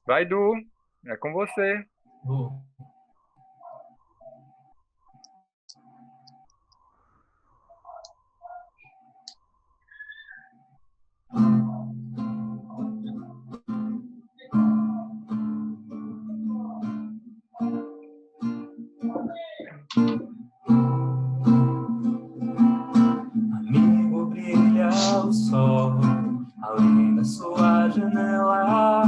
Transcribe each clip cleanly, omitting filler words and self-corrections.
Vai, Du, é com você. Vou. Amigo, brilha o sol, além da sua janela.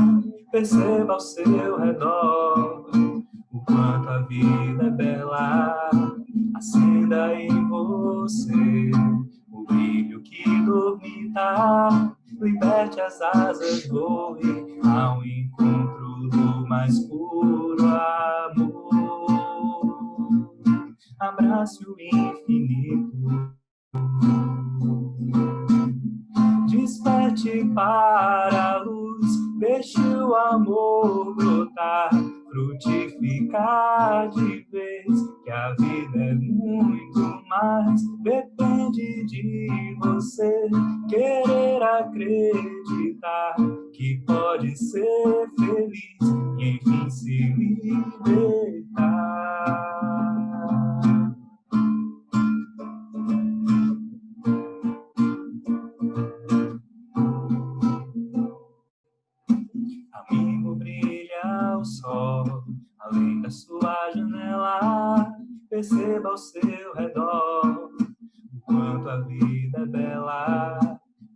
Perceba ao seu redor o quanto a vida é bela. Acenda em você o brilho que dormita. Liberte as asas, voe ao encontro do mais puro amor. Abrace o infinito, desperte para a luz, deixe o amor brotar, frutificar de vez, que a vida é muito mais. Depende de você querer acreditar que pode ser feliz e enfim se libertar. Amigo, brilha o sol, além da sua janela. Perceba ao seu redor o quanto a vida é bela.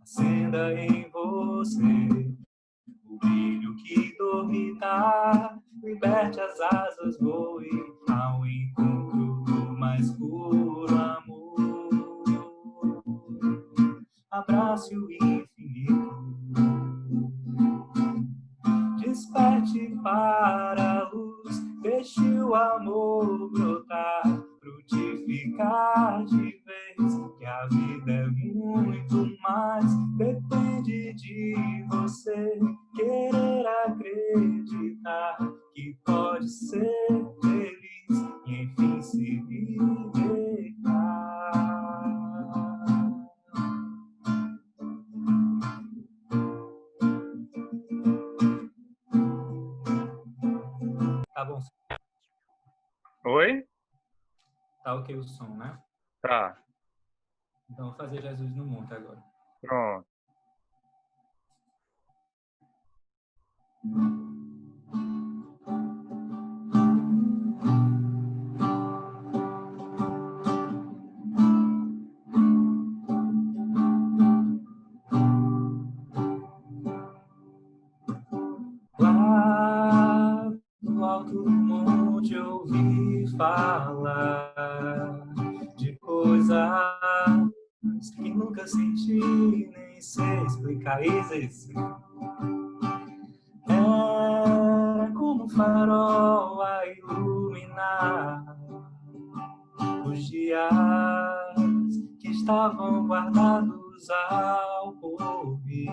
Acenda em você o brilho que dormita. Liberte as asas, voe ao encontro do mais puro amor. Abrace o infinito, desperte para a luz, deixe o amor brotar, frutificar de vez, que a vida é muito mais. Depende de você querer acreditar que pode ser feliz e enfim se libertar. Tá bom, Oi? tá ok o som, né? Tá, Então vou fazer Jesus no monte agora. pronto. Lá no alto do monte eu ouvi falar de coisas que nunca senti, nem sei explicar. Isso. Era como um farol a iluminar os dias que estavam guardados ao porvir.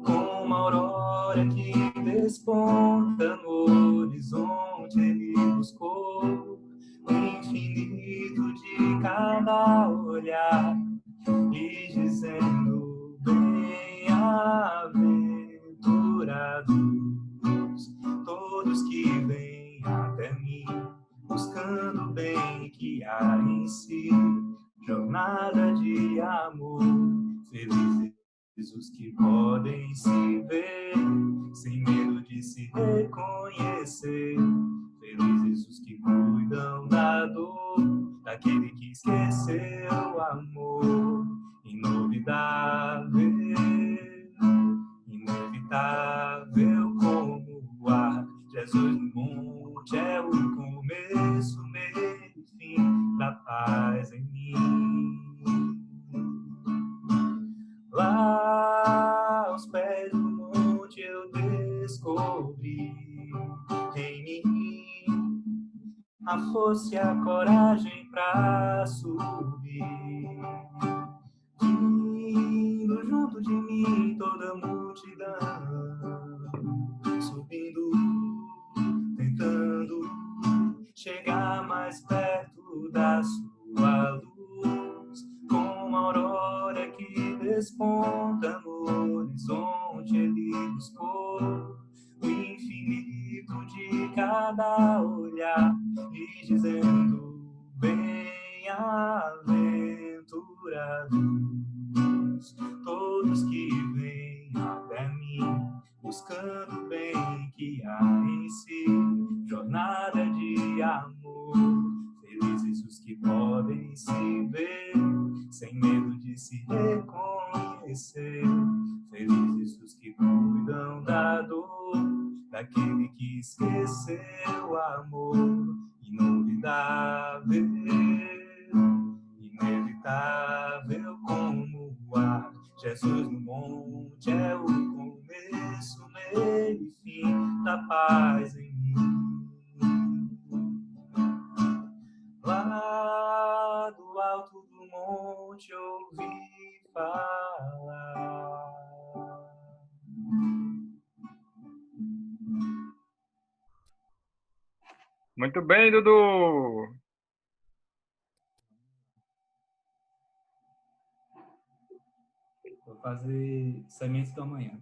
Com uma aurora que desponta no horizonte, ele buscou o infinito de cada olhar e dizendo: bem-aventurados todos que vêm até mim, buscando o bem que há em si, jornada de amor. Felizes os que podem se ver sem medo de se reconhecer. Felizes os que cuidam da dor daquele que esqueceu o amor. Inovidável, inevitável como o ar. Jesus no monte é o começo, meio e fim da paz em mim. Lá aos pés do monte eu descobri em mim a força e a coragem pra subir. Indo junto de mim toda a multidão, subindo, tentando chegar mais perto da sua luz, como uma aurora que desponta no horizonte, ele buscou podem se ver, sem medo de se reconhecer. Felizes os que cuidam da dor, daquele que esqueceu o amor. Inovidável, inevitável como o ar. Jesus no monte é o começo, meio e fim da paz em mim. Lá do alto do monte ouvi falar. Muito bem, Dudu. Vou fazer Sementes do Amanhã.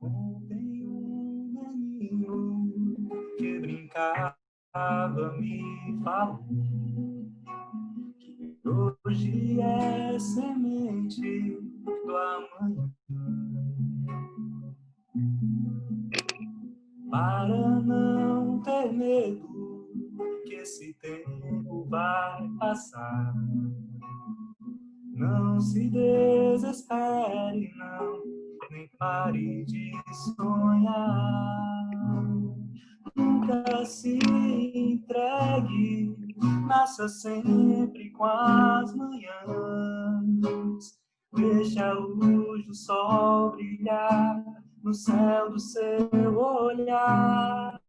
Ontem um menino que brincava me falou que hoje é semente do amanhã. Para não ter medo que esse tempo vai passar. Não se desespere, não, nem pare de sonhar. Nunca se entregue, nasça sempre com as manhãs. Deixa a luz do sol brilhar no céu do seu olhar.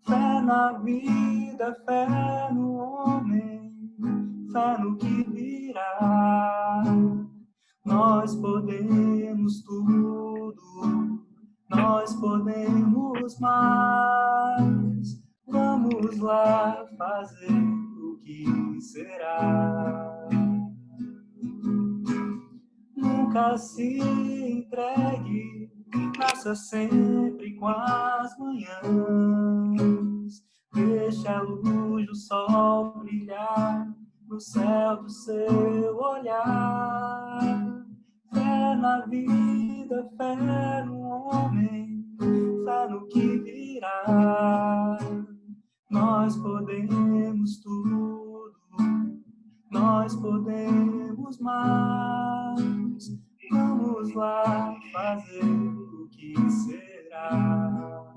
Fé na vida, fé no homem, fé no que virá. Nós podemos tudo, nós podemos mais. Vamos lá fazer o que será. Nunca se entregue, nasça sempre com as manhãs. Deixa a luz do sol brilhar no céu do seu olhar. Fé na vida, fé no homem, fé no que virá. Nós podemos tudo, nós podemos mais. Vamos lá fazer o que será.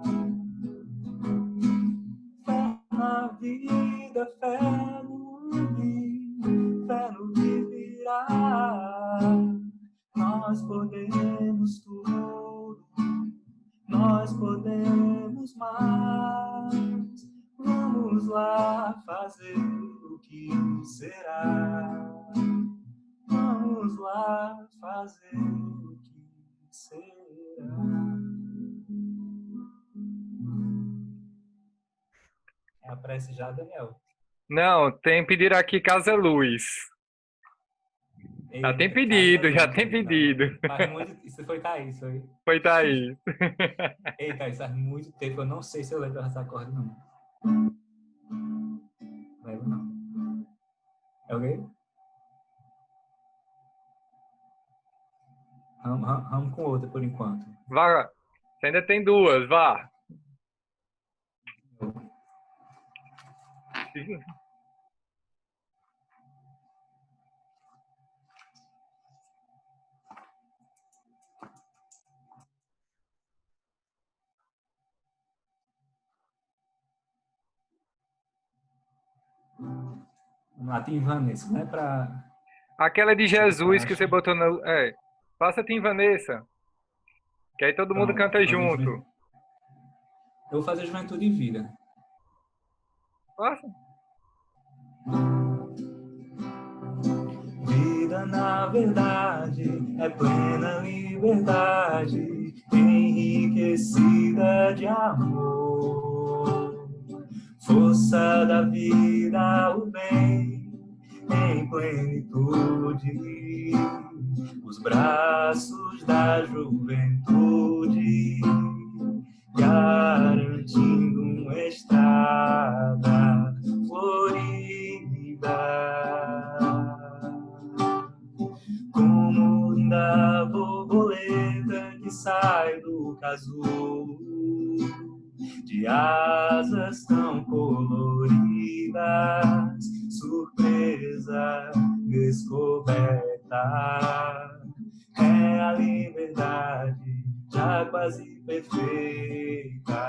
Fé na vida, fé no homem, fé no que virá. Nós podemos tudo, nós podemos mais. Vamos lá fazer o que será. Vamos lá fazer o que será. É a prece já, Daniel? Não, tem pedido aqui Casa Luz. Já tem pedido, já tem pedido. Faz muito... Isso foi Thaís, foi? Foi Thaís. Ei, Thaís, faz muito tempo. Eu não sei se eu lembro dessa acorde, não. Não lembro, não. É o quê? Vamos com outra por enquanto. Vá, você ainda tem duas, vá. Vamos lá, tem Vanessa, não é pra... Aquela de Jesus que você botou no... Passa Tim Vanessa. Que aí todo mundo canta junto. Eu vou fazer Juventude e Vida. Passa. Vida, na verdade, é plena liberdade, enriquecida de amor. Força da vida, o bem, em plenitude. Os braços da juventude, garantindo uma estrada florida azul, de asas tão coloridas, surpresa descoberta. É a liberdade já quase perfeita,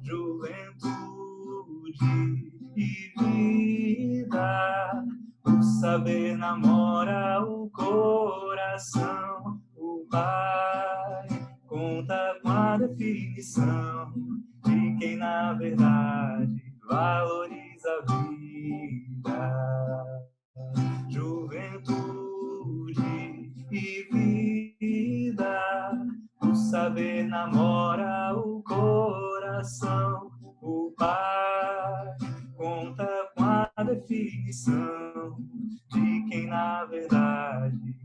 juventude e vida. O saber namora o coração, o pai conta com a definição de quem na verdade valoriza a vida. Juventude e vida, o saber namora o coração, o pai conta com a definição de quem na verdade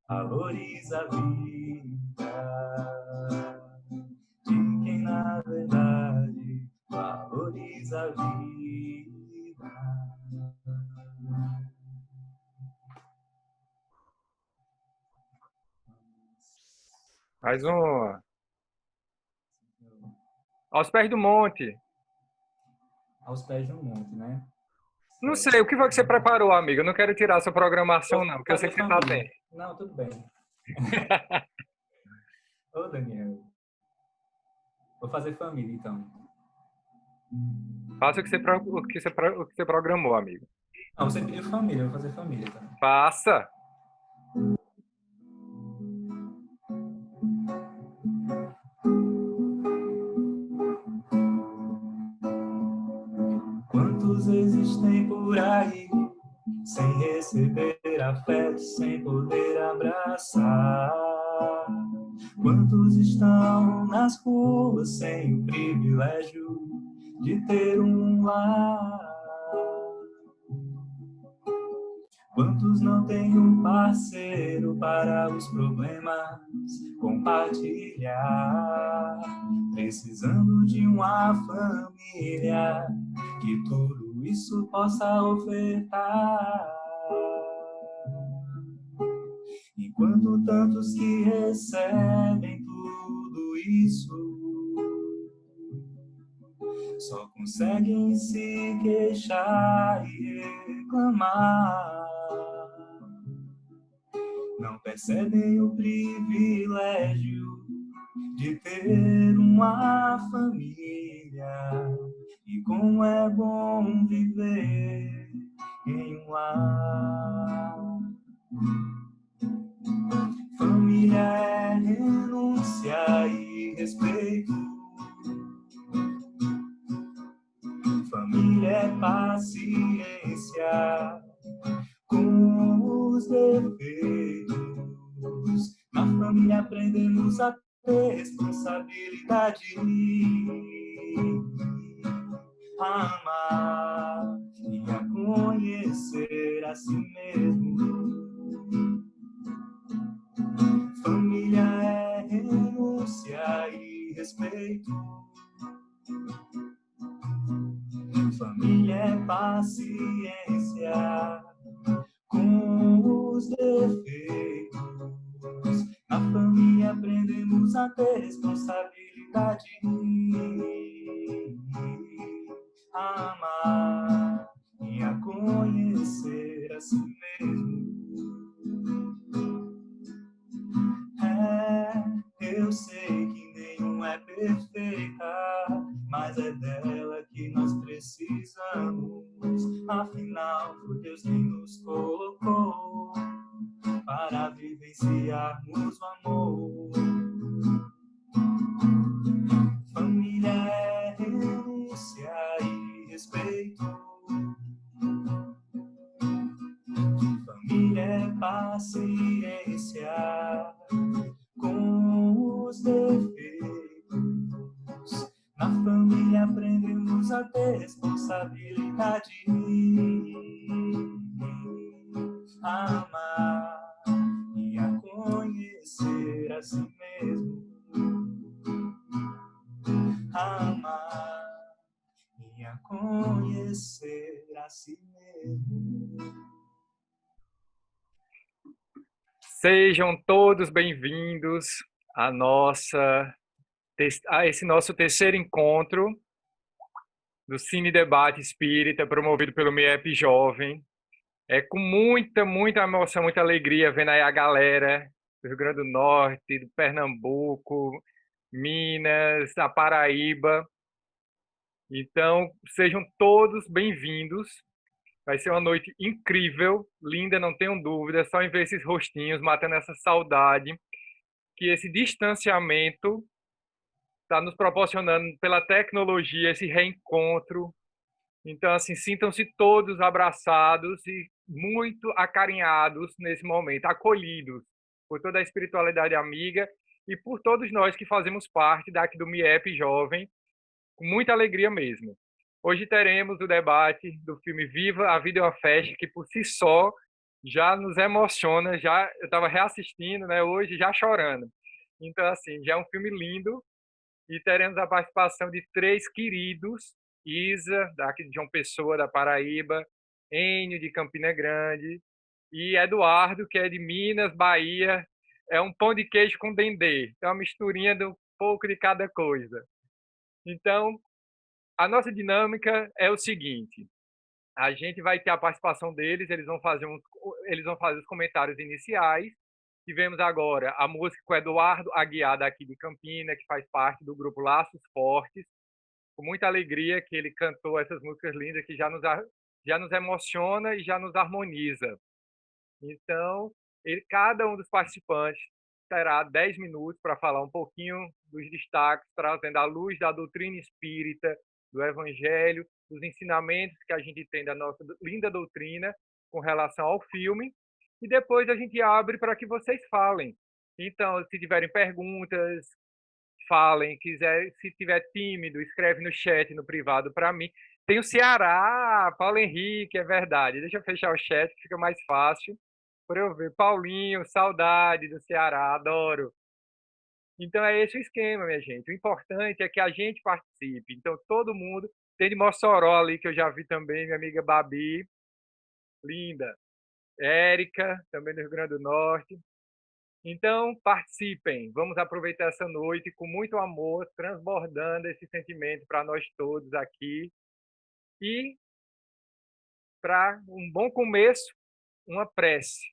valoriza a vida, de quem na verdade valoriza a vida. Mais um. Aos pés do monte. Aos pés do monte, né? Não sei, o que foi que você preparou, amigo? Eu não quero tirar sua programação, não, porque eu sei que você tá família. bem. Não, tudo bem. Ô, Daniel. Vou fazer família, então. Faça o que você programou, amigo. Não, você pediu família, eu vou fazer família também. Faça. Quantos existem por aí, sem receber afeto, sem poder abraçar? Quantos estão nas ruas sem o privilégio de ter um lar? Quantos não têm um parceiro para os problemas compartilhar? Precisando de uma família que tudo isso possa ofertar. Enquanto tantos que recebem tudo isso só conseguem se queixar e reclamar, não percebem o privilégio de ter uma família e como é bom viver em um lar. Família é renúncia e respeito. Família é paciência com os defeitos. Na família aprendemos a ter responsabilidade, a amar e a conhecer a si mesmo. Família é renúncia e respeito. Família é paciência com os defeitos. Na família aprendemos a ter responsabilidade, a amar e a conhecer a si mesmo. Eu sei que nenhum é perfeita, mas é dela que nós precisamos. Afinal, foi Deus quem nos colocou para vivenciarmos o amor. Família é renúncia e respeito. Família é paciência com os defeitos. Na família aprendemos a ter responsabilidade, a amar e a conhecer a si mesmo. A amar e a conhecer a si mesmo. Sejam todos bem-vindos esse nosso terceiro encontro do Cine Debate Espírita, promovido pelo MIEP Jovem. É com muita, muita emoção, muita alegria vendo aí a galera do Rio Grande do Norte, do Pernambuco, Minas, a Paraíba. Então, sejam todos bem-vindos. Vai ser uma noite incrível, linda, não tenham dúvida, só em ver esses rostinhos, matando essa saudade, que esse distanciamento está nos proporcionando pela tecnologia, esse reencontro. Então, assim, sintam-se todos abraçados e muito acarinhados nesse momento, acolhidos por toda a espiritualidade amiga e por todos nós que fazemos parte daqui do MIEP Jovem, com muita alegria mesmo. Hoje teremos o debate do filme Viva, a Vida é uma Festa, que por si só já nos emociona, já eu estava reassistindo, né, hoje já chorando. Então, assim, já é um filme lindo e teremos a participação de 3 queridos, Isa, daqui de João Pessoa, da Paraíba, Enio, de Campina Grande, e Eduardo, que é de Minas, Bahia. É um pão de queijo com dendê, é uma misturinha de um pouco de cada coisa. Então, a nossa dinâmica é o seguinte: a gente vai ter a participação deles, eles vão fazer os comentários iniciais. Tivemos agora a música com o Eduardo Aguiar, daqui de Campina, que faz parte do grupo Laços Fortes, com muita alegria que ele cantou essas músicas lindas que já nos emociona e já nos harmoniza. Então, cada um dos participantes terá 10 minutos para falar um pouquinho dos destaques, trazendo a luz da doutrina espírita, do evangelho, dos ensinamentos que a gente tem da nossa linda doutrina com relação ao filme, e depois a gente abre para que vocês falem. Então, se tiverem perguntas, falem, se tiver tímido, escreve no chat, no privado para mim. Tem o Ceará, Paulo Henrique, é verdade. Deixa eu fechar o chat, que fica mais fácil para eu ver. Paulinho, saudade do Ceará, adoro. Então é esse o esquema, minha gente. O importante é que a gente participe. Então todo mundo, tem de Mossoró ali, que eu já vi também, minha amiga Babi, linda. Érica, também do Rio Grande do Norte. Então, participem. Vamos aproveitar essa noite com muito amor, transbordando esse sentimento para nós todos aqui. E, para um bom começo, uma prece.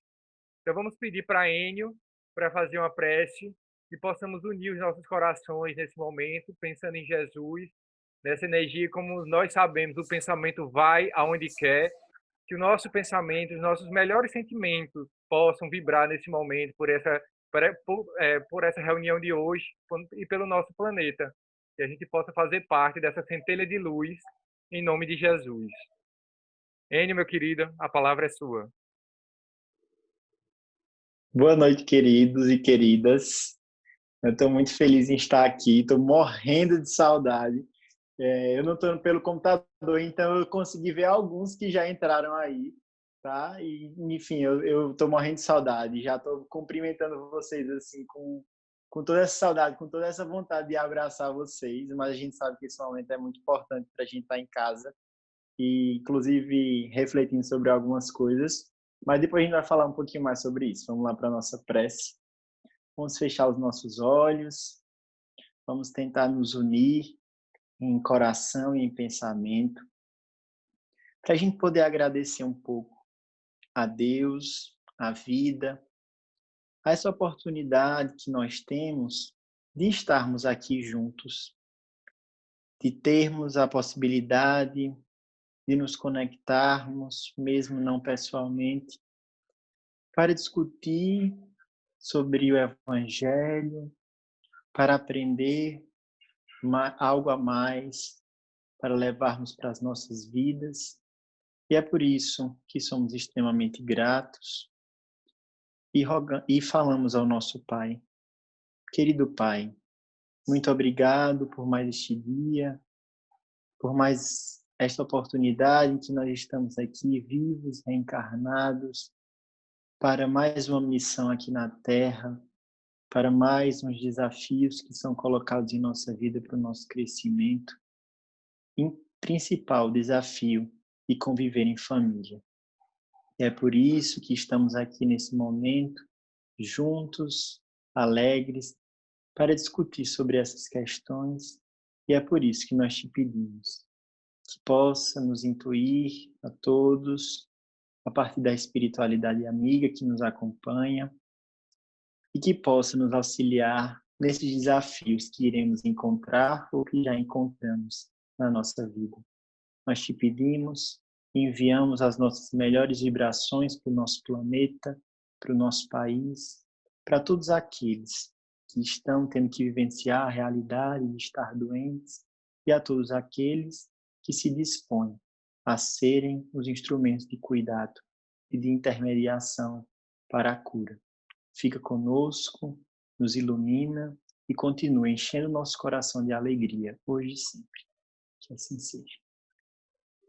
Então, vamos pedir para Enio para fazer uma prece e possamos unir os nossos corações nesse momento, pensando em Jesus, nessa energia, como nós sabemos, o pensamento vai aonde quer, que o nosso pensamento, os nossos melhores sentimentos possam vibrar nesse momento por essa reunião de hoje e pelo nosso planeta, que a gente possa fazer parte dessa centelha de luz em nome de Jesus. Enio, meu querido, a palavra é sua. Boa noite, queridos e queridas. Eu estou muito feliz em estar aqui, estou morrendo de saudade. Eu não estou pelo computador, então eu consegui ver alguns que já entraram aí, tá? E, enfim, eu estou morrendo de saudade. Já estou cumprimentando vocês assim com toda essa saudade, com toda essa vontade de abraçar vocês. Mas a gente sabe que esse momento é muito importante para a gente estar em casa e, inclusive, refletindo sobre algumas coisas. Mas depois a gente vai falar um pouquinho mais sobre isso. Vamos lá para a nossa prece. Vamos fechar os nossos olhos. Vamos tentar nos unir em coração e em pensamento, para a gente poder agradecer um pouco a Deus, a vida, a essa oportunidade que nós temos de estarmos aqui juntos, de termos a possibilidade de nos conectarmos, mesmo não pessoalmente, para discutir sobre o Evangelho, para aprender algo a mais, para levarmos para as nossas vidas. E é por isso que somos extremamente gratos e falamos ao nosso Pai. Querido Pai, muito obrigado por mais este dia, por mais esta oportunidade em que nós estamos aqui vivos, reencarnados, para mais uma missão aqui na Terra, para mais uns desafios que são colocados em nossa vida para o nosso crescimento. Em principal desafio e conviver em família. E é por isso que estamos aqui nesse momento, juntos, alegres, para discutir sobre essas questões, e é por isso que nós te pedimos que possa nos intuir a todos, a partir da espiritualidade amiga que nos acompanha, e que possa nos auxiliar nesses desafios que iremos encontrar ou que já encontramos na nossa vida. Nós te pedimos, enviamos as nossas melhores vibrações para o nosso planeta, para o nosso país, para todos aqueles que estão tendo que vivenciar a realidade de estar doentes, e a todos aqueles que se dispõem a serem os instrumentos de cuidado e de intermediação para a cura. Fica conosco, nos ilumina e continua enchendo nosso coração de alegria, hoje e sempre. Que assim seja.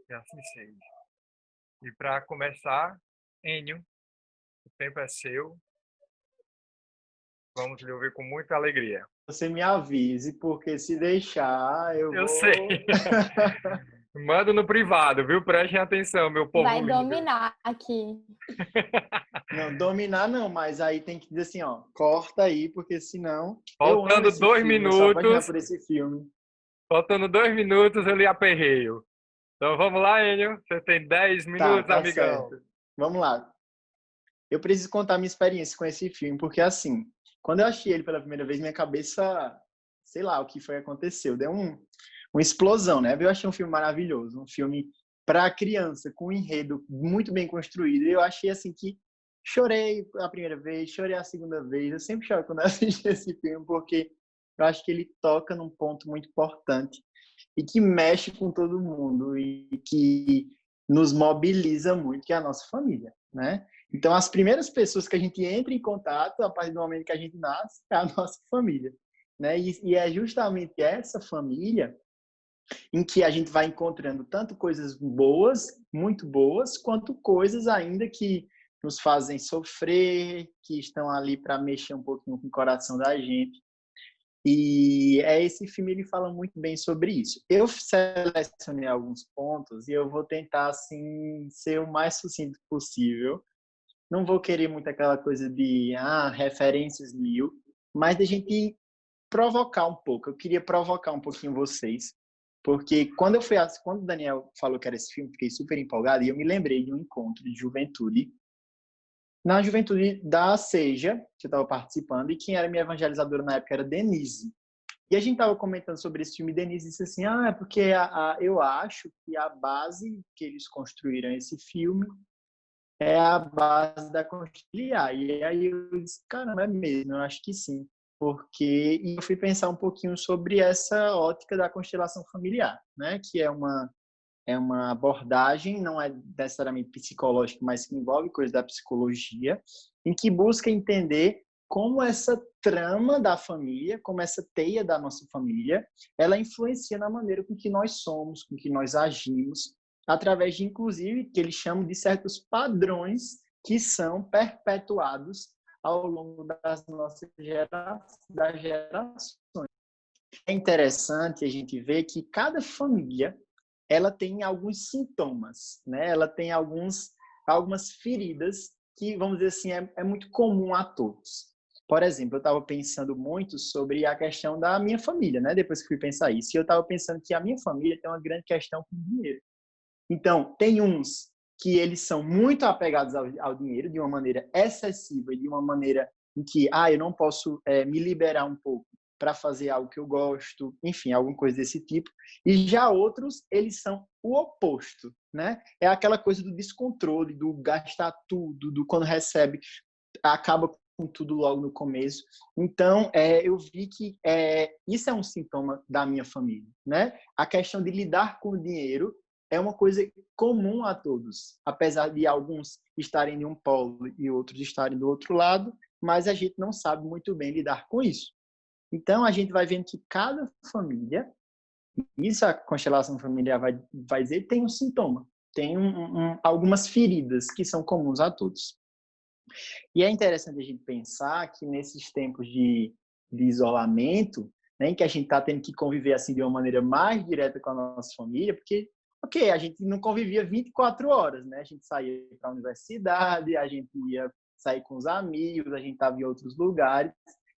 Que assim seja. E para começar, Enio, o tempo é seu. Vamos lhe ouvir com muita alegria. Você me avise, porque se deixar, eu Eu vou... sei. Manda no privado, viu? Prestem atenção, meu povo Vai lindo. dominar aqui. Não, dominar não, mas aí tem que dizer assim, ó, corta aí, porque senão... Faltando 2 Eu sou apaixonado minutos. por esse filme. Faltando 2 minutos, eu lhe aperreio. Então vamos lá, Enio. Você tem 10 minutos, Tá amigão. certo. Vamos lá. Eu preciso contar minha experiência com esse filme, porque assim, quando eu achei ele pela primeira vez, minha cabeça, sei lá o que foi que aconteceu, deu uma explosão, né? Eu achei um filme maravilhoso, um filme para criança, com um enredo muito bem construído. Eu achei assim que chorei a primeira vez, chorei a segunda vez. Eu sempre choro quando eu assisto esse filme, porque eu acho que ele toca num ponto muito importante e que mexe com todo mundo e que nos mobiliza muito, que é a nossa família, né? Então, as primeiras pessoas que a gente entra em contato, a partir do momento que a gente nasce, é a nossa família, né? E é justamente essa família em que a gente vai encontrando tanto coisas boas, muito boas, quanto coisas ainda que nos fazem sofrer, que estão ali para mexer um pouquinho com o coração da gente. E esse filme, ele fala muito bem sobre isso. Eu selecionei alguns pontos e eu vou tentar, assim, ser o mais sucinto possível. Não vou querer muito aquela coisa de referências mil, mas da gente provocar um pouco. Eu queria provocar um pouquinho vocês, porque quando o Daniel falou que era esse filme, fiquei super empolgado e eu me lembrei de um encontro de juventude, na juventude da Seja, que eu estava participando, e quem era minha evangelizadora na época era Denise. E a gente estava comentando sobre esse filme, e Denise disse assim, é porque eu acho que a base que eles construíram esse filme é a base da conciliar. E aí eu disse, caramba, é mesmo, eu acho que sim. E eu fui pensar um pouquinho sobre essa ótica da constelação familiar, né? Que é uma abordagem, não é necessariamente psicológica, mas que envolve coisas da psicologia, em que busca entender como essa trama da família, como essa teia da nossa família, ela influencia na maneira com que nós somos, com que nós agimos, através de, inclusive, que eles chamam de certos padrões que são perpetuados ao longo das nossas gerações. É interessante a gente ver que cada família ela tem alguns sintomas, né? Ela tem algumas feridas que, vamos dizer assim, é muito comum a todos. Por exemplo, eu estava pensando muito sobre a questão da minha família, né? Depois que fui pensar isso, e eu estava pensando que a minha família tem uma grande questão com dinheiro. Então, tem uns que eles são muito apegados ao dinheiro de uma maneira excessiva e de uma maneira em que, eu não posso me liberar um pouco para fazer algo que eu gosto, enfim, alguma coisa desse tipo. E já outros, eles são o oposto, né? É aquela coisa do descontrole, do gastar tudo, do quando recebe, acaba com tudo logo no começo. Então, eu vi que isso é um sintoma da minha família, né? A questão de lidar com o dinheiro é uma coisa comum a todos, apesar de alguns estarem de um polo e outros estarem do outro lado, mas a gente não sabe muito bem lidar com isso. Então, a gente vai vendo que cada família, isso a constelação familiar vai dizer, tem um sintoma, tem algumas feridas que são comuns a todos. E é interessante a gente pensar que nesses tempos de isolamento, né, em que a gente está tendo que conviver assim de uma maneira mais direta com a nossa família, porque, a gente não convivia 24 horas, né? A gente saía para a universidade, a gente ia sair com os amigos, a gente estava em outros lugares,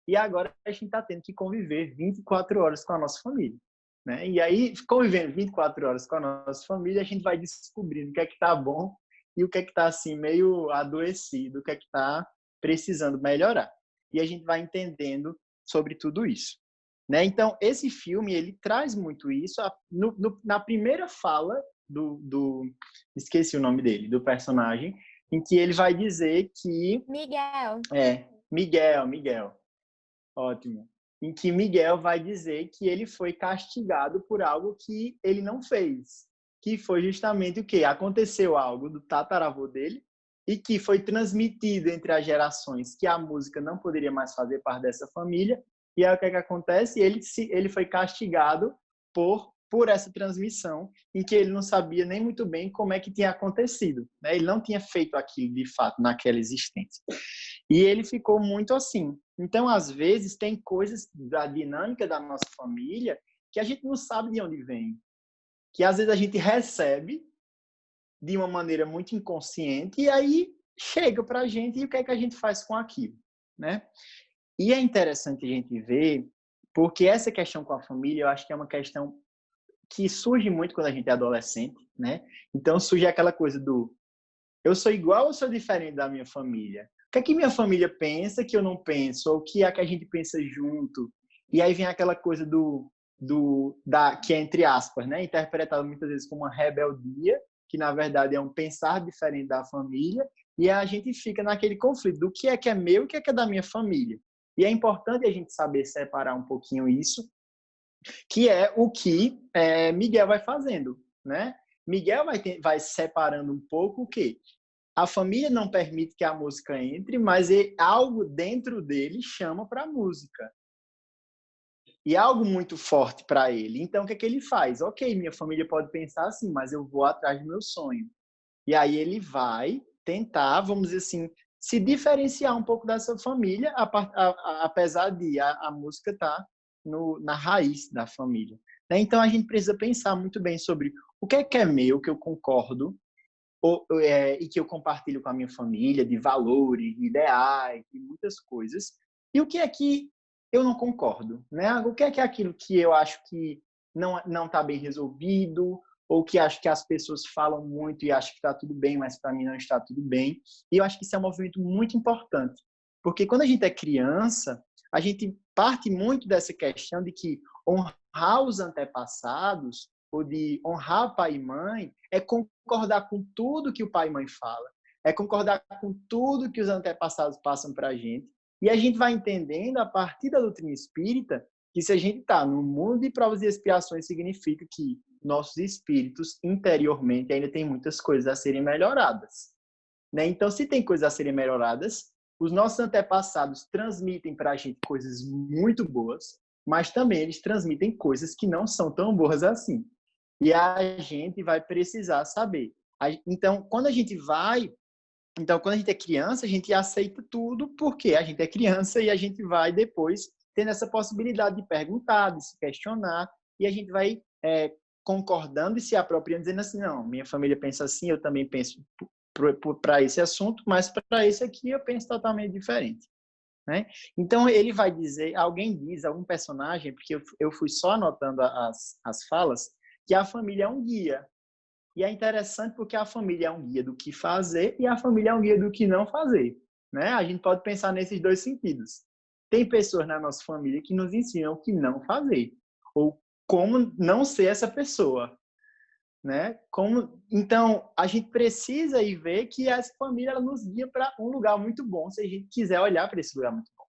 e agora a gente está tendo que conviver 24 horas com a nossa família, né? E aí, convivendo 24 horas com a nossa família, a gente vai descobrindo o que é que está bom e o que é que está assim, meio adoecido, o que é que está precisando melhorar. E a gente vai entendendo sobre tudo isso, né? Então, esse filme, ele traz muito isso. Na primeira fala esqueci o nome dele, do personagem, em que ele vai dizer que... Miguel. Miguel. Ótimo. Em que Miguel vai dizer que ele foi castigado por algo que ele não fez. Que foi justamente o quê? Aconteceu algo do tataravô dele e que foi transmitido entre as gerações que a música não poderia mais fazer parte dessa família. E aí o que é que acontece? Ele foi castigado por essa transmissão, em que ele não sabia nem muito bem como é que tinha acontecido, né? Ele não tinha feito aquilo de fato naquela existência. E ele ficou muito assim. Então, às vezes, tem coisas da dinâmica da nossa família que a gente não sabe de onde vem. Que às vezes a gente recebe de uma maneira muito inconsciente e aí chega para a gente e o que é que a gente faz com aquilo, né? E é interessante a gente ver, porque essa questão com a família, eu acho que é uma questão que surge muito quando a gente é adolescente, né? Então surge aquela coisa do eu sou igual ou sou diferente da minha família? O que é que minha família pensa que eu não penso? Ou o que é que a gente pensa junto? E aí vem aquela coisa que é entre aspas, né? Interpretado muitas vezes como uma rebeldia, que na verdade é um pensar diferente da família, e a gente fica naquele conflito do que é meu e o que é da minha família. E é importante a gente saber separar um pouquinho isso, que é o que Miguel vai fazendo, né? Miguel vai separando um pouco o quê? A família não permite que a música entre, mas algo dentro dele chama para a música. E é algo muito forte para ele. Então, o que é que ele faz? Ok, minha família pode pensar assim, mas eu vou atrás do meu sonho. E aí ele vai tentar, vamos dizer assim, se diferenciar um pouco dessa família, apesar de a música estar na raiz da família. Então, a gente precisa pensar muito bem sobre o que é meu, que eu concordo, e que eu compartilho com a minha família, de valores, de ideais, de muitas coisas, e o que é que eu não concordo, né? O que é aquilo que eu acho que não está bem resolvido, ou que acho que as pessoas falam muito e acham que está tudo bem, mas para mim não está tudo bem. E eu acho que isso é um movimento muito importante, porque quando a gente é criança, a gente parte muito dessa questão de que honrar os antepassados, ou de honrar pai e mãe, é concordar com tudo que o pai e mãe fala, é concordar com tudo que os antepassados passam para a gente. E a gente vai entendendo, a partir da doutrina espírita, que se a gente está no mundo de provas e expiações, significa que nossos espíritos, interiormente, ainda tem muitas coisas a serem melhoradas, né? Então, se tem coisas a serem melhoradas, os nossos antepassados transmitem para a gente coisas muito boas, mas também eles transmitem coisas que não são tão boas assim. E a gente vai precisar saber. Então, quando a gente é criança, a gente aceita tudo porque a gente é criança e a gente vai depois tendo essa possibilidade de perguntar, de se questionar, e a gente vai concordando e se apropriando, dizendo assim, não, minha família pensa assim, eu também penso para esse assunto, mas para esse aqui eu penso totalmente diferente, né? Então, ele vai dizer, algum personagem, porque eu fui só anotando as falas, que a família é um guia. E é interessante porque a família é um guia do que fazer e a família é um guia do que não fazer, né? A gente pode pensar nesses dois sentidos. Tem pessoas na nossa família que nos ensinam o que não fazer, ou como não ser essa pessoa, né? Então, a gente precisa ir ver que essa família ela nos guia para um lugar muito bom, se a gente quiser olhar para esse lugar muito bom.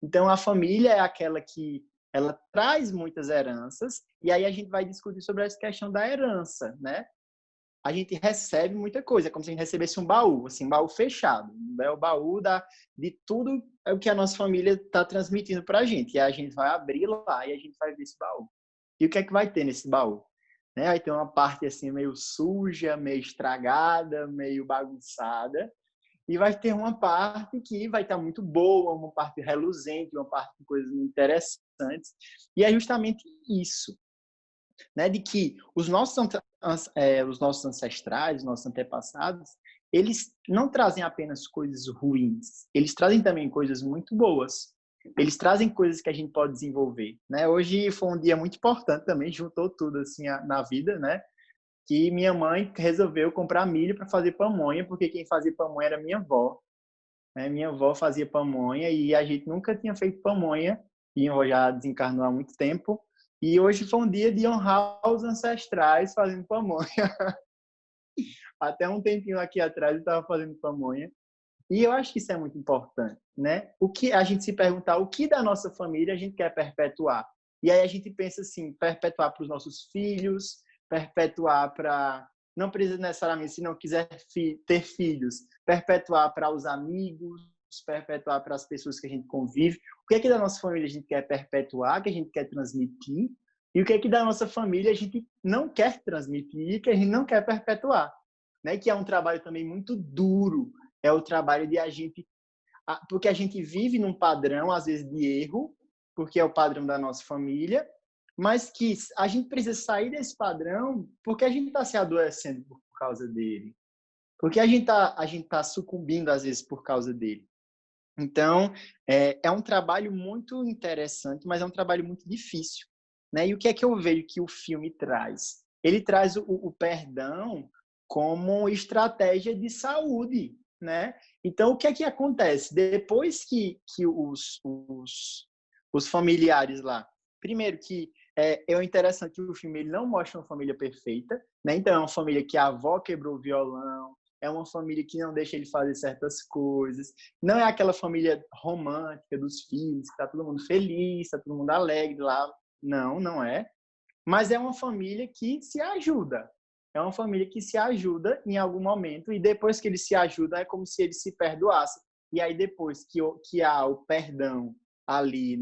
Então, a família é aquela que ela traz muitas heranças, e aí a gente vai discutir sobre essa questão da herança, né? A gente recebe muita coisa, é como se a gente recebesse um baú, assim, um baú fechado. É o baú de tudo o que a nossa família está transmitindo para a gente. E a gente vai abrir lá e a gente vai ver esse baú. E o que é que vai ter nesse baú? Né? Vai ter uma parte assim meio suja, meio estragada, meio bagunçada. E vai ter uma parte que vai estar muito boa, uma parte reluzente, uma parte com coisas interessantes. E é justamente isso, né? De que os nossos ancestrais, os nossos antepassados, eles não trazem apenas coisas ruins, eles trazem também coisas muito boas. eles trazem coisas que a gente pode desenvolver, né? Hoje foi um dia muito importante também, juntou tudo assim na vida, né? Que minha mãe resolveu comprar milho para fazer pamonha, porque quem fazia pamonha era minha avó, né? Minha avó fazia pamonha e a gente nunca tinha feito pamonha, e minha avó já desencarnou há muito tempo, e hoje foi um dia de honrar os ancestrais fazendo pamonha. Até um tempinho aqui atrás eu estava fazendo pamonha. E eu acho que isso é muito importante, né? O que a gente se perguntar, o que da nossa família a gente quer perpetuar? E aí a gente pensa assim, perpetuar para os nossos filhos, perpetuar para... Não precisa necessariamente, se não quiser ter filhos, perpetuar para os amigos, perpetuar para as pessoas que a gente convive. O que é que da nossa família a gente quer perpetuar, que a gente quer transmitir? E o que é que da nossa família a gente não quer transmitir, que a gente não quer perpetuar? Né? Que é um trabalho também muito duro, é o trabalho de a gente... Porque a gente vive num padrão, às vezes, de erro, porque é o padrão da nossa família, mas que a gente precisa sair desse padrão porque a gente está se adoecendo por causa dele. Porque a gente tá sucumbindo, às vezes, por causa dele. Então, é um trabalho muito interessante, mas é um trabalho muito difícil. Né? E o que é que eu vejo que o filme traz? Ele traz o perdão como estratégia de saúde, né? Então, o que é que acontece? Depois que os familiares lá... Primeiro que é interessante que o filme ele não mostra uma família perfeita, né? Então, é uma família que a avó quebrou o violão, é uma família que não deixa ele fazer certas coisas, não é aquela família romântica dos filhos, que tá todo mundo feliz, tá todo mundo alegre lá. Não, não é. Mas é uma família que se ajuda. É uma família que se ajuda em algum momento e depois que eles se ajudam é como se eles se perdoassem. E aí depois que há o perdão ali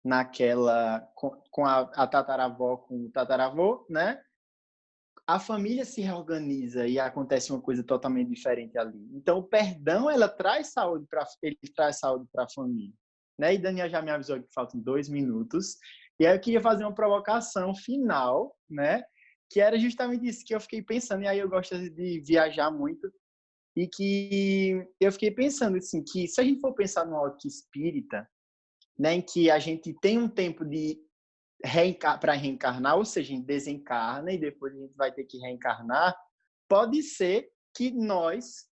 naquela com a tataravó com o tataravô, né? A família se reorganiza e acontece uma coisa totalmente diferente ali. Então o perdão ele traz saúde para a família, né? E Daniel já me avisou que faltam 2 minutos. E aí eu queria fazer uma provocação final, né? Que era justamente isso que eu fiquei pensando. E aí eu gosto de viajar muito. E que eu fiquei pensando assim, que se a gente for pensar no ótica espírita, né? Em que a gente tem um tempo para reencarnar, ou seja, a gente desencarna e depois a gente vai ter que reencarnar, pode ser que nós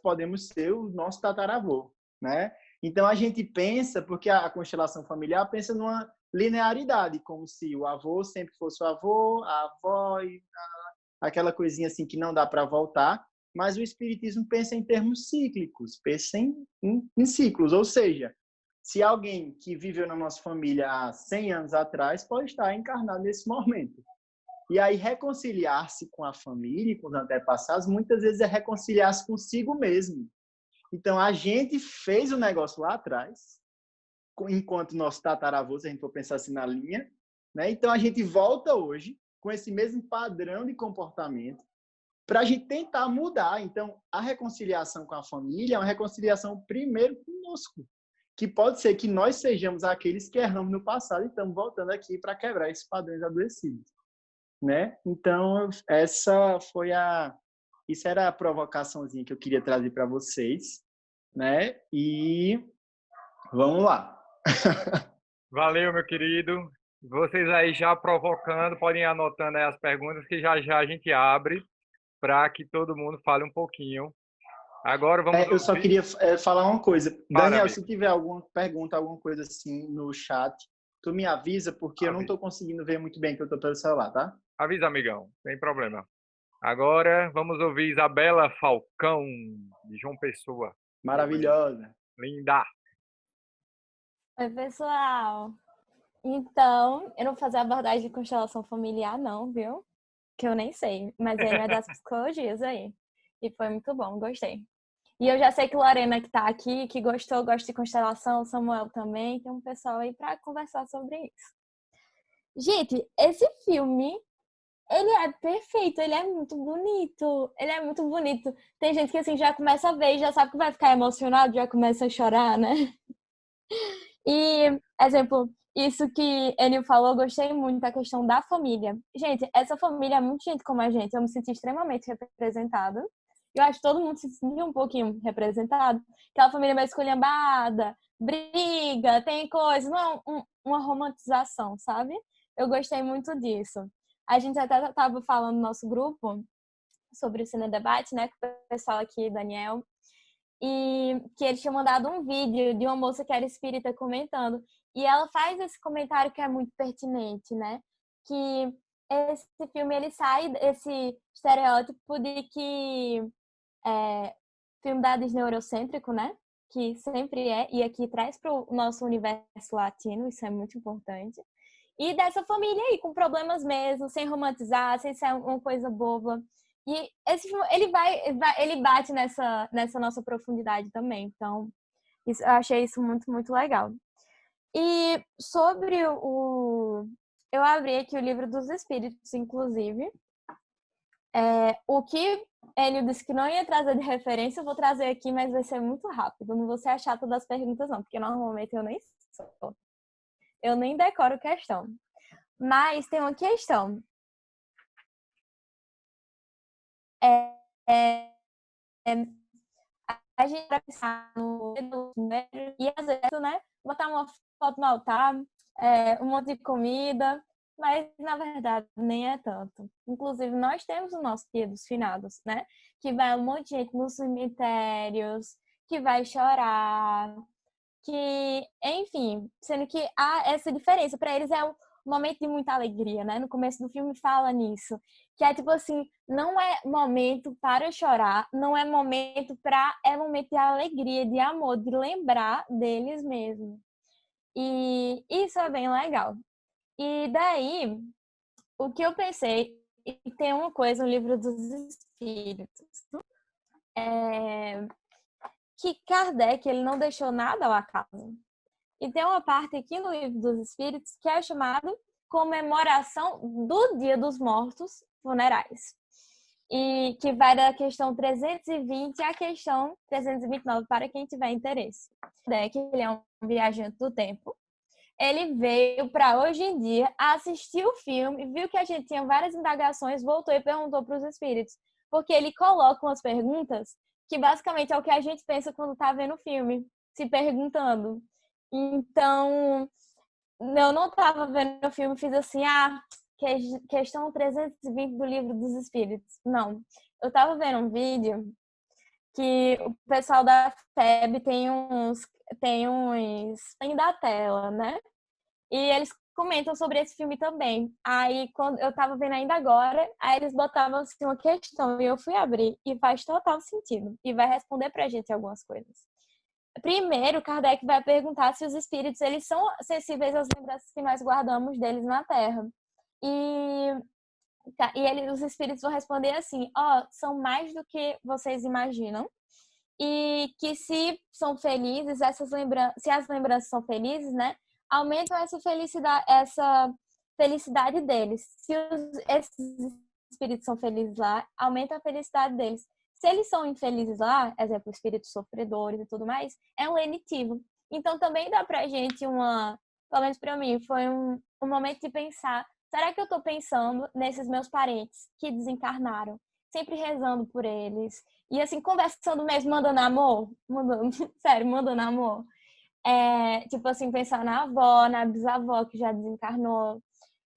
podemos ser o nosso tataravô, né? Então a gente pensa, porque a constelação familiar pensa numa linearidade, como se o avô sempre fosse o avô, a avó, aquela coisinha assim que não dá para voltar, mas o espiritismo pensa em termos cíclicos, pensa em ciclos, ou seja, se alguém que viveu na nossa família há 100 anos atrás pode estar encarnado nesse momento. E aí reconciliar-se com a família e com os antepassados muitas vezes é reconciliar-se consigo mesmo. Então a gente fez o negócio lá atrás, enquanto nosso tataravô, se a gente for pensar assim na linha, né? Então a gente volta hoje com esse mesmo padrão de comportamento para a gente tentar mudar. Então a reconciliação com a família é uma reconciliação primeiro conosco, que pode ser que nós sejamos aqueles que erramos no passado e estamos voltando aqui para quebrar esses padrões adoecidos, né? Então, isso era a provocaçãozinha que eu queria trazer para vocês, né? E vamos lá. Valeu, meu querido. Vocês aí já provocando, podem ir anotando aí as perguntas que já já a gente abre para que todo mundo fale um pouquinho. Agora vamos eu só queria falar uma coisa. Daniel, amigo. se tiver alguma pergunta, alguma coisa assim no chat, tu me avisa, porque eu não estou conseguindo ver muito bem que eu estou pelo celular, tá? Avisa, amigão. Sem problema. Agora vamos ouvir Isabela Falcão, de João Pessoa. Maravilhosa. Linda. Oi, pessoal. Então, eu não vou fazer abordagem de constelação familiar, não, viu? Que eu nem sei. Mas ele é das psicologias aí. E foi muito bom, gostei. E eu já sei que Lorena, que tá aqui, que gostou, gosta de constelação, Samuel também. Tem um pessoal aí pra conversar sobre isso. Gente, esse filme, ele é perfeito, ele é muito bonito. Ele é muito bonito. Tem gente que, assim, já começa a ver, já sabe que vai ficar emocionado, já começa a chorar, né? E, exemplo, isso que Enio falou, gostei muito da questão da família. Gente, essa família é muito gente como a gente. Eu me senti extremamente representada. Eu acho que todo mundo se sentia um pouquinho representado. Aquela família mais esculhambada, briga, tem coisa, não é uma romantização, sabe? Eu gostei muito disso. A gente até estava falando no nosso grupo sobre o Cine Debate, né, com o pessoal aqui, Daniel, e que eles tinham mandado um vídeo de uma moça que era espírita comentando. E ela faz esse comentário que é muito pertinente, né? Que esse filme, ele sai desse estereótipo de que filme da Disney eurocêntrico, né? Que sempre é, e aqui traz para o nosso universo latino, isso é muito importante. E dessa família aí, com problemas mesmo, sem romantizar, sem ser uma coisa boba. E esse filme, ele bate nessa nossa profundidade também. Então, eu achei isso muito, muito legal. E sobre eu abri aqui o Livro dos Espíritos, inclusive. O que ele disse que não ia trazer de referência, eu vou trazer aqui, mas vai ser muito rápido. Não vou ser a chata das perguntas, não, porque normalmente eu nem sou. Eu nem decoro questão. Mas tem uma questão. A gente vai pensar no e às vezes, né? Botar uma foto no altar, um monte de comida, mas na verdade nem é tanto. Inclusive, nós temos o nosso Dia dos Finados, né? Que vai um monte de gente nos cemitérios, que vai chorar, que, enfim, sendo que há essa diferença. Para eles é um momento de muita alegria, né? No começo do filme fala nisso. Que é tipo assim, não é momento para chorar, não é momento para... É momento de alegria, de amor, de lembrar deles mesmos. E isso é bem legal. E daí, o que eu pensei, e tem uma coisa no Livro dos Espíritos, que Kardec, ele não deixou nada ao acaso. E tem uma parte aqui no Livro dos Espíritos que é chamado Comemoração do Dia dos Mortos Funerais. E que vai da questão 320 à questão 329, para quem tiver interesse. Que ele é um viajante do tempo. Ele veio para hoje em dia, assistiu o filme, viu que a gente tinha várias indagações, voltou e perguntou para os espíritos. Porque ele coloca umas perguntas que basicamente é o que a gente pensa quando está vendo o filme, se perguntando. Então, eu não estava vendo o filme e fiz assim, questão 320 do Livro dos Espíritos. Não, eu estava vendo um vídeo que o pessoal da FEB tem da tela, né? E eles comentam sobre esse filme também. Aí, quando eu estava vendo ainda agora, aí eles botavam assim uma questão e eu fui abrir e faz total sentido. E vai responder pra gente algumas coisas. Primeiro, Kardec vai perguntar se os espíritos eles são sensíveis às lembranças que nós guardamos deles na Terra. E os espíritos vão responder assim, são mais do que vocês imaginam. E que se são felizes, se as lembranças são felizes, né, aumentam essa felicidade deles. Se esses espíritos são felizes lá, aumenta a felicidade deles. Se eles são infelizes lá, exemplo, espíritos sofredores e tudo mais, é um lenitivo. Então também dá pra gente pelo menos pra mim, foi um momento de pensar, será que eu tô pensando nesses meus parentes que desencarnaram? Sempre rezando por eles. E assim, conversando mesmo, mandando amor. Sério, mandando amor. Tipo assim, pensar na avó, na bisavó que já desencarnou.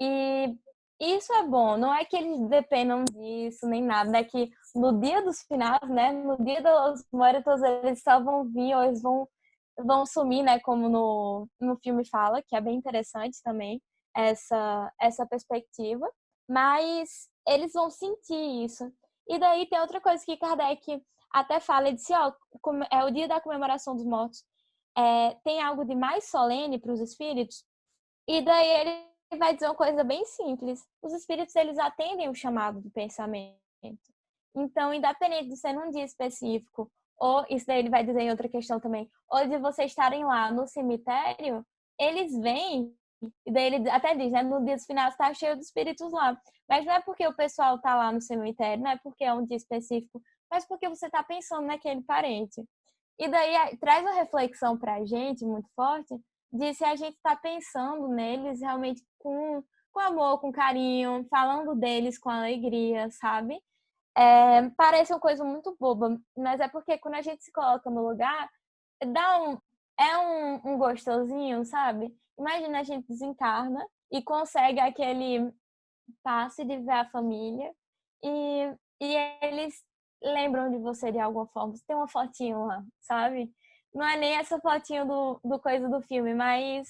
E isso é bom, não é que eles dependam disso, nem nada, é que no dia dos finais, né, no dia dos mortos, eles só vão vir ou eles vão sumir, né, como no filme fala, que é bem interessante também, essa perspectiva, mas eles vão sentir isso. E daí tem outra coisa que Kardec até fala, ele disse, é o dia da comemoração dos mortos, tem algo de mais solene para os espíritos? E daí ele vai dizer uma coisa bem simples. Os espíritos, eles atendem o chamado do pensamento. Então, independente de ser num dia específico, ou isso daí ele vai dizer em outra questão também, ou de vocês estarem lá no cemitério, eles vêm, e daí ele até diz, né, no dia dos finados está cheio de espíritos lá. Mas não é porque o pessoal está lá no cemitério, não é porque é um dia específico, mas porque você está pensando naquele parente. E daí traz uma reflexão para a gente muito forte, de se a gente está pensando neles realmente com amor, com carinho, falando deles com alegria, sabe? Parece uma coisa muito boba, mas é porque quando a gente se coloca no lugar, dá um gostosinho, sabe? Imagina a gente desencarna e consegue aquele passe de ver a família e eles lembram de você de alguma forma. Você tem uma fotinho lá, sabe? Não é nem essa fotinho do coisa do filme, mas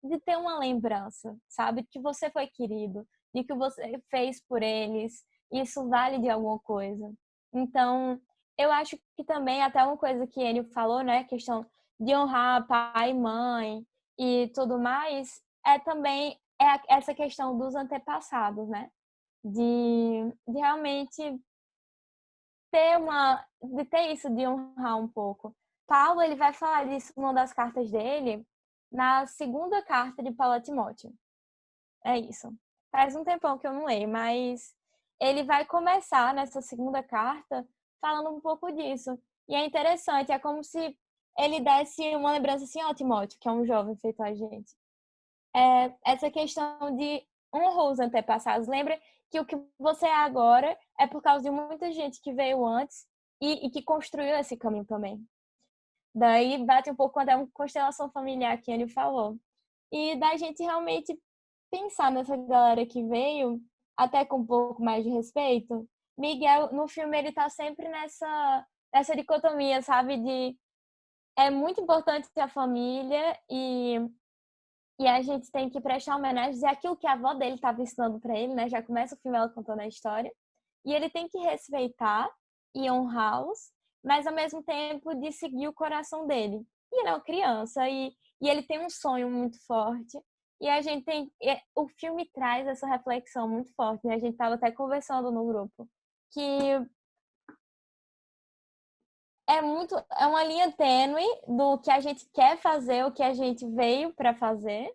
de ter uma lembrança, sabe? De que você foi querido, de que você fez por eles. Isso vale de alguma coisa. Então, eu acho que também até uma coisa que ele falou, né? Questão de honrar pai e mãe e tudo mais, também essa questão dos antepassados, né? De realmente ter isso, de honrar um pouco. Paulo, ele vai falar disso numa das cartas dele, na segunda carta de Paulo a Timóteo. É isso. Faz um tempão que eu não leio, mas ele vai começar nessa segunda carta falando um pouco disso. E é interessante, é como se ele desse uma lembrança assim, ó, Timóteo, que é um jovem feito a gente. Essa questão de honrar os antepassados. Lembra que o que você é agora é por causa de muita gente que veio antes e que construiu esse caminho também. Daí bate um pouco com a constelação familiar que ele falou. E da gente realmente pensar nessa galera que veio, até com um pouco mais de respeito. Miguel, no filme, ele tá sempre nessa dicotomia, sabe? É muito importante a família e a gente tem que prestar homenagem a aquilo que a avó dele estava ensinando para ele, né? Já começa o filme ela contando a história. E ele tem que respeitar e honrá-los, mas ao mesmo tempo de seguir o coração dele. E ele é uma criança e ele tem um sonho muito forte. E a gente o filme traz essa reflexão muito forte, né? A gente estava até conversando no grupo que é uma linha tênue do que a gente quer fazer, o que a gente veio para fazer,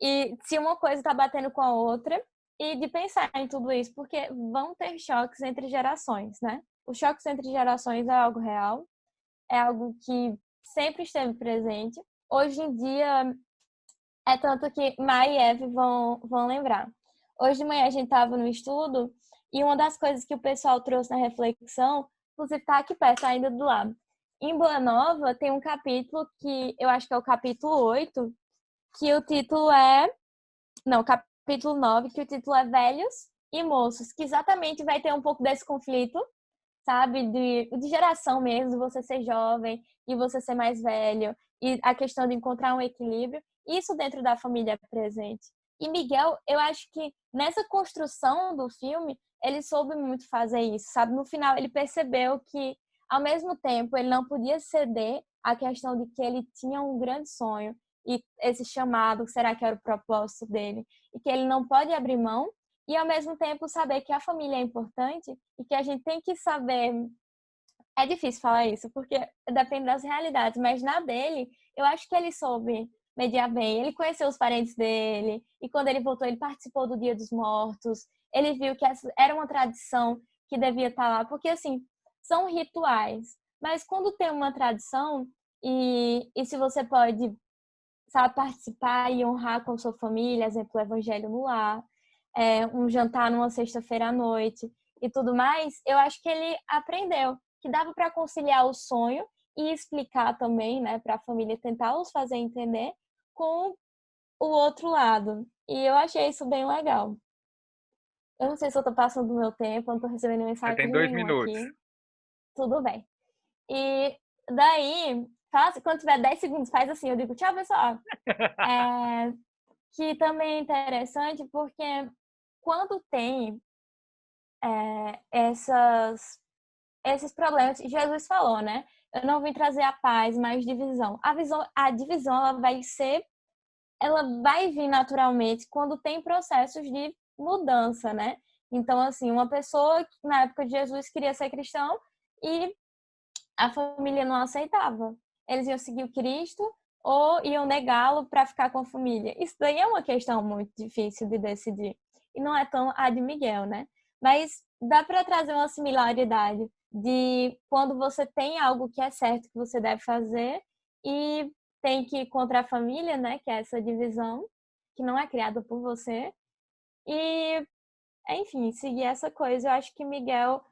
e se uma coisa está batendo com a outra, e de pensar em tudo isso, porque vão ter choques entre gerações, né? Os choques entre gerações é algo real, é algo que sempre esteve presente. Hoje em dia, é tanto que Mai e Eve vão lembrar. Hoje de manhã a gente estava no estudo, e uma das coisas que o pessoal trouxe na reflexão, inclusive está aqui perto, ainda do lado. Em Boa Nova tem um capítulo que eu acho que é o capítulo 8, que o título é... Não, capítulo 9, que o título é Velhos e Moços, que exatamente vai ter um pouco desse conflito, sabe? De geração mesmo, de você ser jovem e você ser mais velho, e a questão de encontrar um equilíbrio, isso dentro da família presente. E Miguel, eu acho que nessa construção do filme, ele soube muito fazer isso, sabe? No final, ele percebeu que, ao mesmo tempo, ele não podia ceder à questão de que ele tinha um grande sonho e esse chamado, será que era o propósito dele? E que ele não pode abrir mão e, ao mesmo tempo, saber que a família é importante e que a gente tem que saber... É difícil falar isso, porque depende das realidades, mas na dele, eu acho que ele soube mediar bem. Ele conheceu os parentes dele, e quando ele voltou, ele participou do Dia dos Mortos. Ele viu que essa era uma tradição que devia estar lá, porque, assim, são rituais. Mas quando tem uma tradição, e se você pode, sabe, participar e honrar com sua família, exemplo, o Evangelho no Lar, um jantar numa sexta-feira à noite e tudo mais, eu acho que ele aprendeu que dava para conciliar o sonho e explicar também, né, para a família, tentar os fazer entender com o outro lado. E eu achei isso bem legal. Eu não sei se eu tô passando do meu tempo, eu não tô recebendo Você mensagem tem 2 nenhuma minutos. aqui. Tudo bem. E daí, quando tiver 10 segundos, faz assim, eu digo tchau, pessoal. Que também é interessante porque quando tem esses problemas, Jesus falou, né? Eu não vim trazer a paz, mas divisão. A divisão ela vai vir naturalmente quando tem processos de mudança, né? Então, assim, uma pessoa que na época de Jesus queria ser cristão e a família não aceitava. Eles iam seguir o Cristo ou iam negá-lo para ficar com a família. Isso daí é uma questão muito difícil de decidir. E não é tão a de Miguel, né? Mas dá para trazer uma similaridade de quando você tem algo que é certo que você deve fazer e tem que ir contra a família, né? Que é essa divisão que não é criada por você. E, enfim, seguir essa coisa. Eu acho que Miguel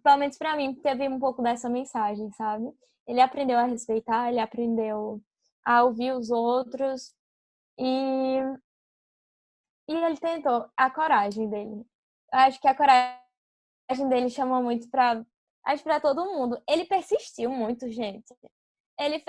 Pelo menos para mim, teve um pouco dessa mensagem, sabe? Ele aprendeu a respeitar, ele aprendeu a ouvir os outros e ele tentou a coragem dele. Eu acho que a coragem dele chamou muito acho para todo mundo. Ele persistiu muito, gente. Ele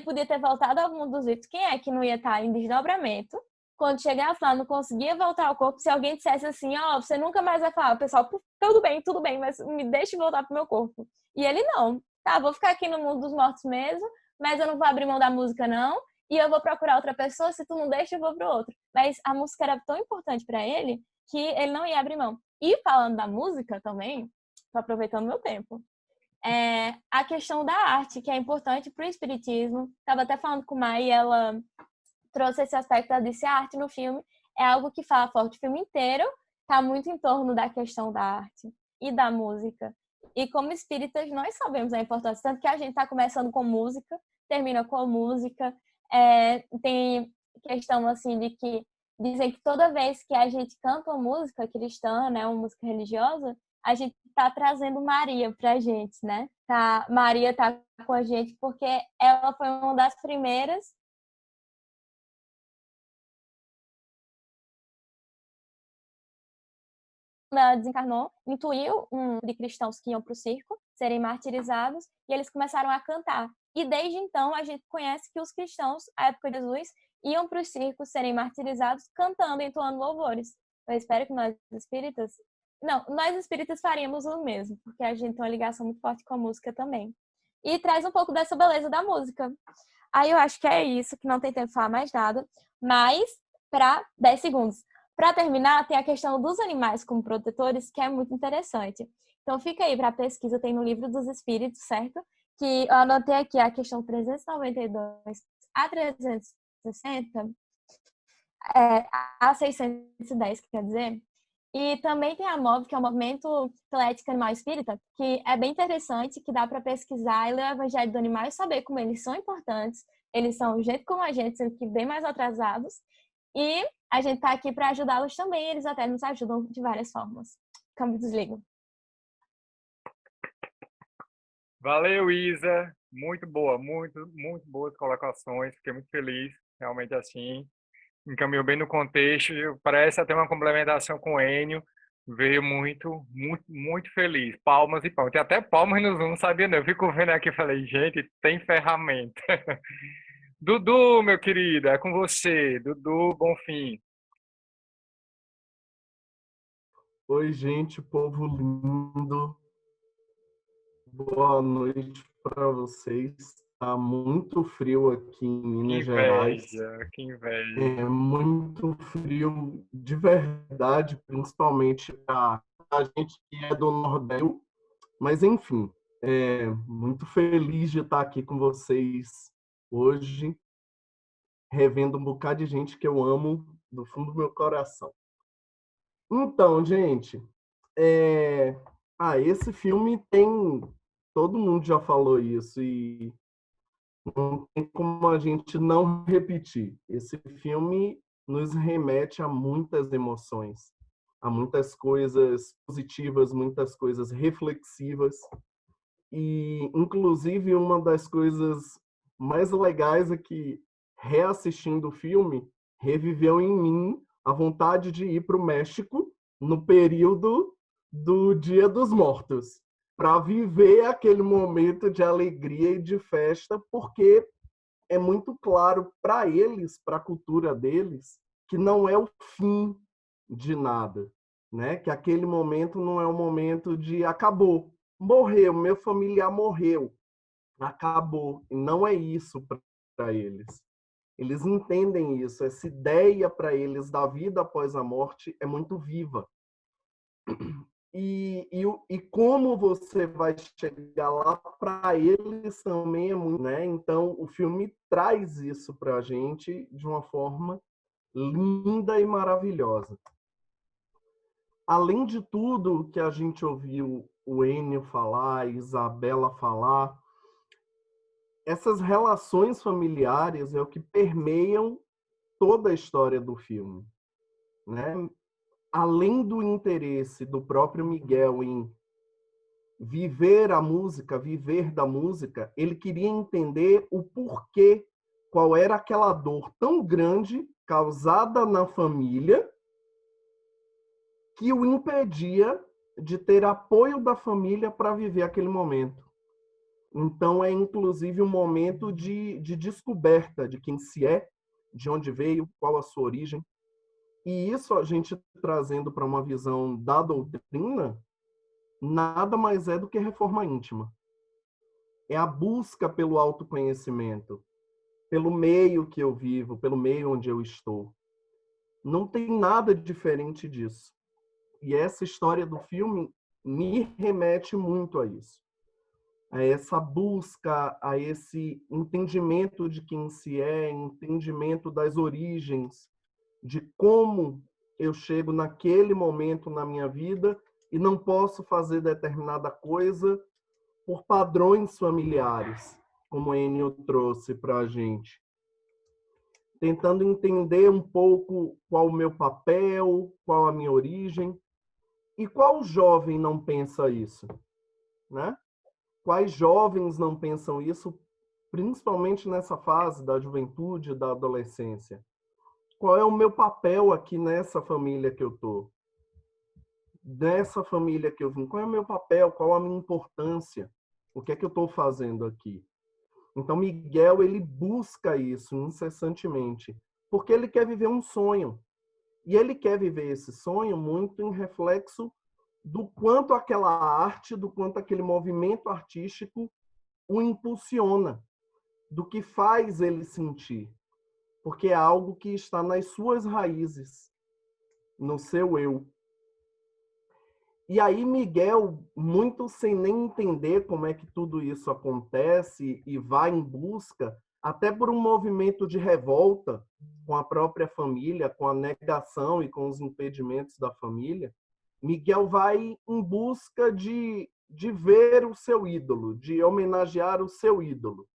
podia ter voltado ao mundo dos vivos. Quem é que não ia estar em desdobramento? Quando chegasse lá, não conseguia voltar ao corpo. Se alguém dissesse assim, você nunca mais vai falar. O pessoal, tudo bem, mas me deixe voltar pro meu corpo. E ele não. Tá, vou ficar aqui no mundo dos mortos mesmo, mas eu não vou abrir mão da música, não. E eu vou procurar outra pessoa. Se tu não deixa, eu vou pro outro. Mas a música era tão importante para ele que ele não ia abrir mão. E falando da música também, tô aproveitando meu tempo. A questão da arte, que é importante para o espiritismo. Estava até falando com a Mai e ela trouxe esse aspecto, ela disse, a arte no filme é algo que fala forte. O filme inteiro está muito em torno da questão da arte e da música. E como espíritas, nós sabemos a importância, tanto que a gente está começando com música, termina com música. Tem questão assim de que dizem que toda vez que a gente canta uma música cristã, né, uma música religiosa, a gente está trazendo Maria para a gente, né? Maria está com a gente porque ela foi uma das primeiras ela desencarnou, intuiu de cristãos que iam para o circo serem martirizados e eles começaram a cantar. E desde então a gente conhece que os cristãos, à época de Jesus, iam para os circos serem martirizados cantando, entoando louvores. Eu espero que nós espíritas faríamos o mesmo, porque a gente tem uma ligação muito forte com a música também. E traz um pouco dessa beleza da música. Aí eu acho que é isso, que não tem tempo de falar mais nada, mas para 10 segundos. Para terminar, tem a questão dos animais como protetores, que é muito interessante. Então fica aí para a pesquisa, tem no Livro dos Espíritos, certo? Que eu anotei aqui a questão 392 a 360, a 610, quer dizer. E também tem a MOV, que é o Movimento pela Ética Animal Espírita, que é bem interessante, que dá para pesquisar e ler o Evangelho do Animal e saber como eles são importantes. Eles são gente como a gente, sendo que bem mais atrasados. E a gente está aqui para ajudá-los também, eles até nos ajudam de várias formas. Câmbio desligo. Valeu, Isa. Muito boa, muito boas colocações. Fiquei muito feliz, realmente assim. Encaminhou bem no contexto. Parece até uma complementação com o Enio. Veio muito feliz. Palmas e palmas. Tem até palmas no Zoom, não sabia não. Eu fico vendo aqui e falei, gente, tem ferramenta. Dudu, meu querido, é com você. Dudu Bonfim. Oi, gente, povo lindo. Boa noite para vocês. Tá muito frio aqui em Que Minas Gerais. inveja, que inveja. É muito frio de verdade, principalmente para a gente que é do Nordeste. Mas, enfim, muito feliz de estar aqui com vocês hoje, revendo um bocado de gente que eu amo do fundo do meu coração. Então, gente, esse filme tem... Todo mundo já falou isso e não tem como a gente não repetir. Esse filme nos remete a muitas emoções, a muitas coisas positivas, muitas coisas reflexivas. E, inclusive, uma das coisas mais legais é que, reassistindo o filme, reviveu em mim a vontade de ir para o México no período do Dia dos Mortos, para viver aquele momento de alegria e de festa, porque é muito claro para eles, para a cultura deles, que não é o fim de nada, né? Que aquele momento não é um momento de acabou, morreu, meu familiar morreu, acabou. E não é isso para eles. Eles entendem isso, essa ideia para eles da vida após a morte é muito viva. E como você vai chegar lá para eles também é muito, né? Então o filme traz isso para a gente de uma forma linda e maravilhosa. Além de tudo que a gente ouviu o Enio falar, a Isabela falar, essas relações familiares é o que permeiam toda a história do filme, né? Além do interesse do próprio Miguel em viver a música, viver da música, ele queria entender o porquê, qual era aquela dor tão grande causada na família que o impedia de ter apoio da família para viver aquele momento. Então, é inclusive um momento de descoberta de quem se é, de onde veio, qual a sua origem. E isso a gente trazendo para uma visão da doutrina, nada mais é do que reforma íntima. É a busca pelo autoconhecimento, pelo meio que eu vivo, pelo meio onde eu estou. Não tem nada diferente disso. E essa história do filme me remete muito a isso. A essa busca, a esse entendimento de quem se é, entendimento das origens, de como eu chego naquele momento na minha vida e não posso fazer determinada coisa por padrões familiares, como Ennio trouxe para a gente. Tentando entender um pouco qual o meu papel, qual a minha origem. E qual jovem não pensa isso? Né? Quais jovens não pensam isso, principalmente nessa fase da juventude, da adolescência? Qual é o meu papel aqui nessa família que eu estou? Nessa família que eu vim, qual é o meu papel? Qual a minha importância? O que é que eu estou fazendo aqui? Então, Miguel, ele busca isso incessantemente, porque ele quer viver um sonho. E ele quer viver esse sonho muito em reflexo do quanto aquela arte, do quanto aquele movimento artístico o impulsiona, do que faz ele sentir. Porque é algo que está nas suas raízes, no seu eu. E aí Miguel, muito sem nem entender como é que tudo isso acontece e vai em busca, até por um movimento de revolta com a própria família, com a negação e com os impedimentos da família, Miguel vai em busca de ver o seu ídolo, de homenagear o seu ídolo,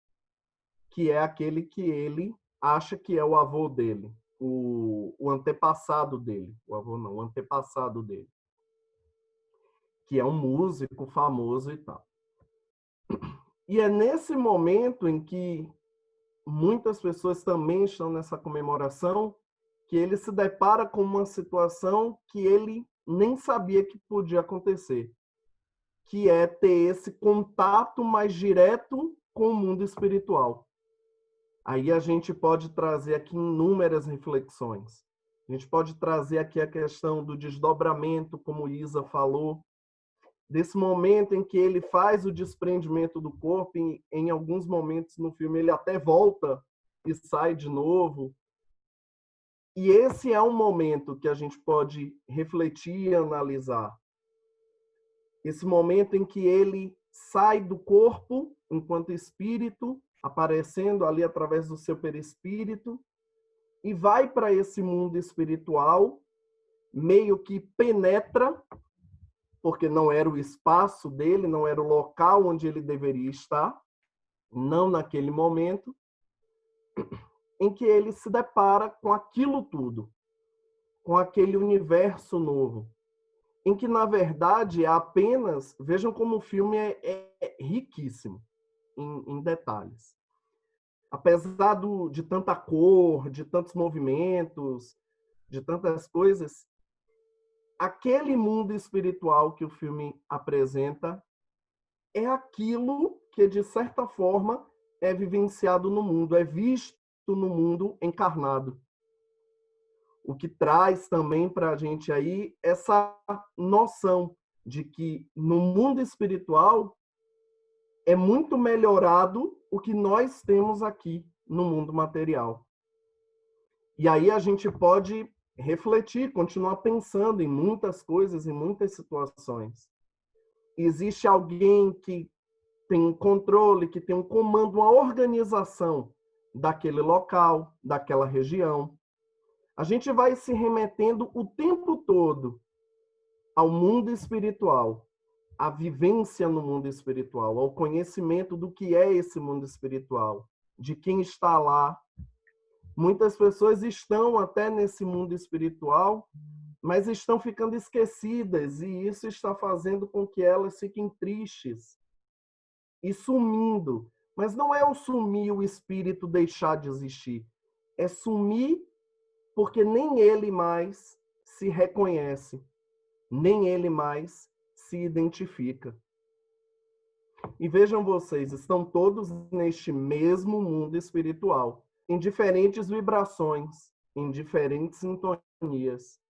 que é aquele que ele acha que é o avô dele, o antepassado dele, o avô não, o antepassado dele, que é um músico famoso e tal. E é nesse momento em que muitas pessoas também estão nessa comemoração, que ele se depara com uma situação que ele nem sabia que podia acontecer, que é ter esse contato mais direto com o mundo espiritual. Aí a gente pode trazer aqui inúmeras reflexões. A gente pode trazer aqui a questão do desdobramento, como Isa falou, desse momento em que ele faz o desprendimento do corpo, em alguns momentos no filme ele até volta e sai de novo. E esse é um momento que a gente pode refletir e analisar. Esse momento em que ele sai do corpo enquanto espírito, aparecendo ali através do seu perispírito, e vai para esse mundo espiritual, meio que penetra, porque não era o espaço dele, não era o local onde ele deveria estar, não naquele momento, em que ele se depara com aquilo tudo, com aquele universo novo, em que, na verdade, é apenas... Vejam como o filme é riquíssimo em detalhes. Apesar de tanta cor, de tantos movimentos, de tantas coisas, aquele mundo espiritual que o filme apresenta é aquilo que, de certa forma, é vivenciado no mundo, é visto no mundo encarnado. O que traz também para a gente aí essa noção de que no mundo espiritual é muito melhorado o que nós temos aqui no mundo material. E aí a gente pode refletir, continuar pensando em muitas coisas, em muitas situações. Existe alguém que tem um controle, que tem um comando, uma organização daquele local, daquela região. A gente vai se remetendo o tempo todo ao mundo espiritual, à vivência no mundo espiritual, ao conhecimento do que é esse mundo espiritual, de quem está lá. Muitas pessoas estão até nesse mundo espiritual mas estão ficando esquecidas, e isso está fazendo com que elas fiquem tristes e sumindo. Mas não é o sumir, o espírito deixar de existir. É sumir porque nem ele mais se reconhece, nem ele mais se identifica. E vejam vocês, estão todos neste mesmo mundo espiritual, em diferentes vibrações, em diferentes sintonias.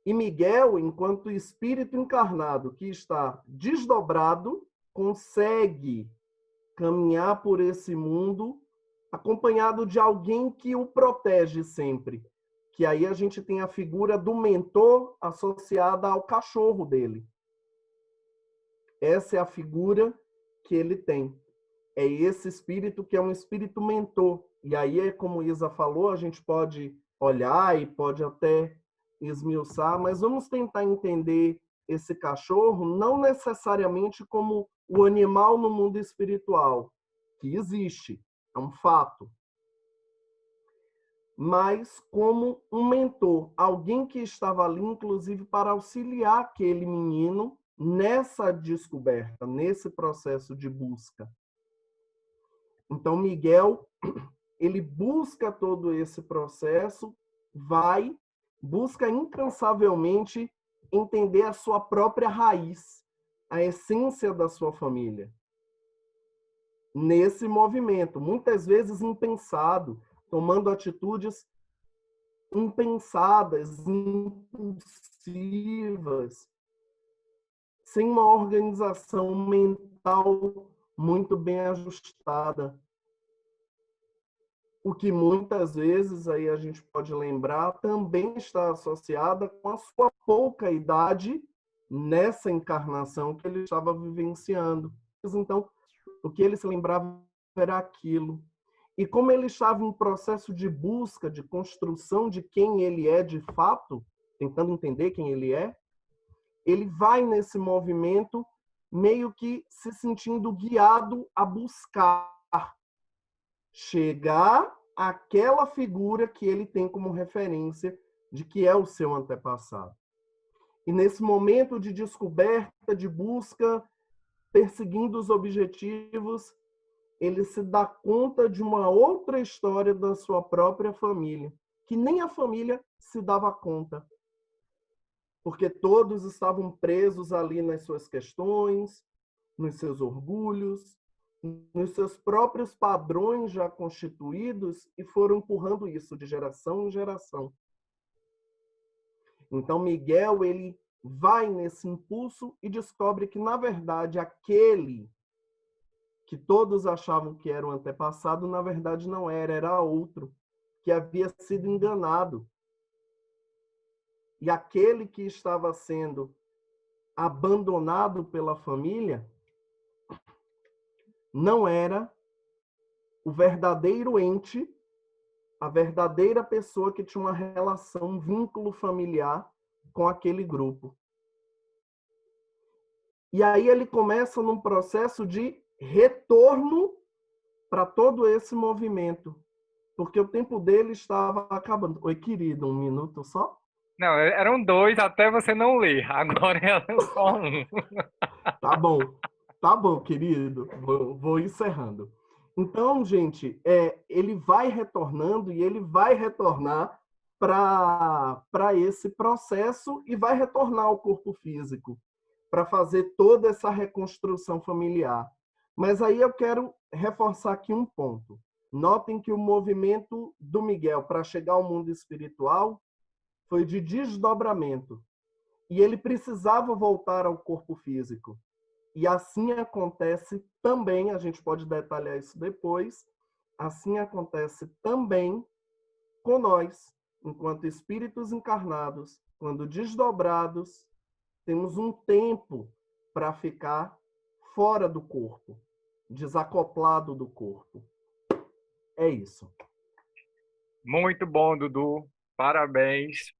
E Miguel, enquanto espírito encarnado que está desdobrado, consegue caminhar por esse mundo acompanhado de alguém que o protege sempre. Que aí a gente tem a figura do mentor associada ao cachorro dele. Essa é a figura que ele tem. É esse espírito que é um espírito mentor. E aí, como Isa falou, a gente pode olhar e pode até esmiuçar, mas vamos tentar entender esse cachorro não necessariamente como o animal no mundo espiritual, que existe, é um fato, mas como um mentor, alguém que estava ali, inclusive, para auxiliar aquele menino nessa descoberta, nesse processo de busca. Então, Miguel, ele busca todo esse processo, busca incansavelmente entender a sua própria raiz, a essência da sua família. Nesse movimento, muitas vezes impensado, tomando atitudes impensadas, impulsivas, sem uma organização mental muito bem ajustada. O que muitas vezes, aí a gente pode lembrar, também está associada com a sua pouca idade nessa encarnação que ele estava vivenciando. Então, o que ele se lembrava era aquilo. E como ele estava em processo de busca, de construção de quem ele é de fato, tentando entender quem ele é, ele vai nesse movimento meio que se sentindo guiado a buscar chegar àquela figura que ele tem como referência de que é o seu antepassado. E nesse momento de descoberta, de busca, perseguindo os objetivos, ele se dá conta de uma outra história da sua própria família, que nem a família se dava conta, porque todos estavam presos ali nas suas questões, nos seus orgulhos, nos seus próprios padrões já constituídos e foram empurrando isso de geração em geração. Então, Miguel, ele vai nesse impulso e descobre que, na verdade, aquele que todos achavam que era o antepassado, na verdade não era, era outro, que havia sido enganado. E aquele que estava sendo abandonado pela família não era o verdadeiro ente, a verdadeira pessoa que tinha uma relação, um vínculo familiar com aquele grupo. E aí ele começa num processo de retorno para todo esse movimento, porque o tempo dele estava acabando. Oi, querido, um minuto só? Não, eram dois até você não ler. Agora é só um. Tá bom, querido. Vou encerrando. Então, gente, ele vai retornando e ele vai retornar para esse processo e vai retornar ao corpo físico para fazer toda essa reconstrução familiar. Mas aí eu quero reforçar aqui um ponto. Notem que o movimento do Miguel para chegar ao mundo espiritual foi de desdobramento. E ele precisava voltar ao corpo físico. E assim acontece também, a gente pode detalhar isso depois, assim acontece também com nós, enquanto espíritos encarnados, quando desdobrados, temos um tempo para ficar fora do corpo, desacoplado do corpo. É isso. Muito bom, Dudu. Parabéns.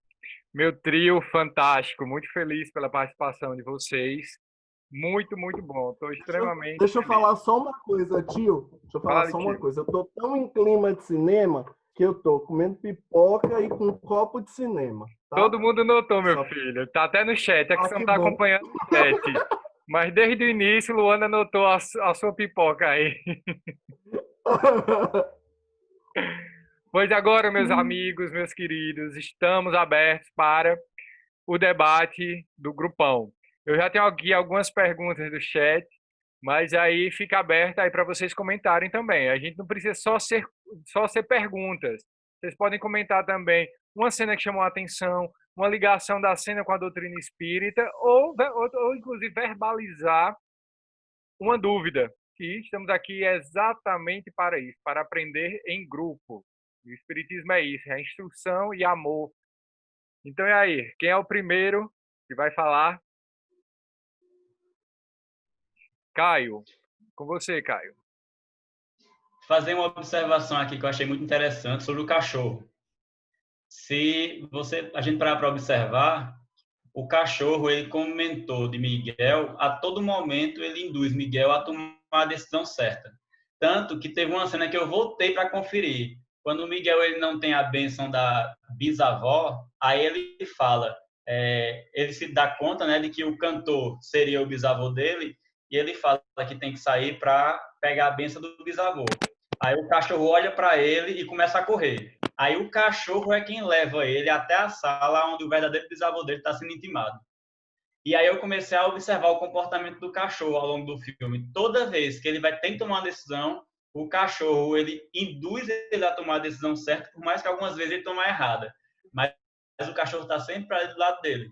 Meu trio fantástico. Muito feliz pela participação de vocês. Muito, muito bom. Estou extremamente Deixa eu feliz. falar só uma coisa, tio. Deixa eu falar Fale, só uma tio. coisa. Eu estou tão em clima de cinema que eu tô comendo pipoca e com um copo de cinema, tá? Todo mundo notou, meu Só- filho. Tá até no chat. É que você não que tá bom. acompanhando o chat. Mas desde o início, Luana anotou a sua pipoca aí. Pois agora, meus amigos, meus queridos, estamos abertos para o debate do grupão. Eu já tenho aqui algumas perguntas do chat, mas aí fica aberto aí para vocês comentarem também. A gente não precisa só ser perguntas. Vocês podem comentar também uma cena que chamou a atenção, uma ligação da cena com a doutrina espírita, ou inclusive verbalizar uma dúvida. Que estamos aqui exatamente para isso, para aprender em grupo. O espiritismo é isso, é instrução e amor. Então, e aí? Quem é o primeiro que vai falar? Caio. Com você, Caio. Fazer uma observação aqui que eu achei muito interessante sobre o cachorro. Se a gente parar para observar, o cachorro, ele como mentor de Miguel, a todo momento ele induz Miguel a tomar a decisão certa. Tanto que teve uma cena que eu voltei para conferir. Quando o Miguel ele não tem a bênção da bisavó, aí ele fala, ele se dá conta, né, de que o cantor seria o bisavô dele, e ele fala que tem que sair para pegar a bênção do bisavô. Aí o cachorro olha para ele e começa a correr. Aí o cachorro é quem leva ele até a sala onde o verdadeiro bisavô dele está sendo intimado. E aí eu comecei a observar o comportamento do cachorro ao longo do filme. Toda vez que ele tem que tomar uma decisão, o cachorro ele induz ele a tomar a decisão certa, por mais que algumas vezes ele tome a errada. Mas o cachorro está sempre ali do lado dele.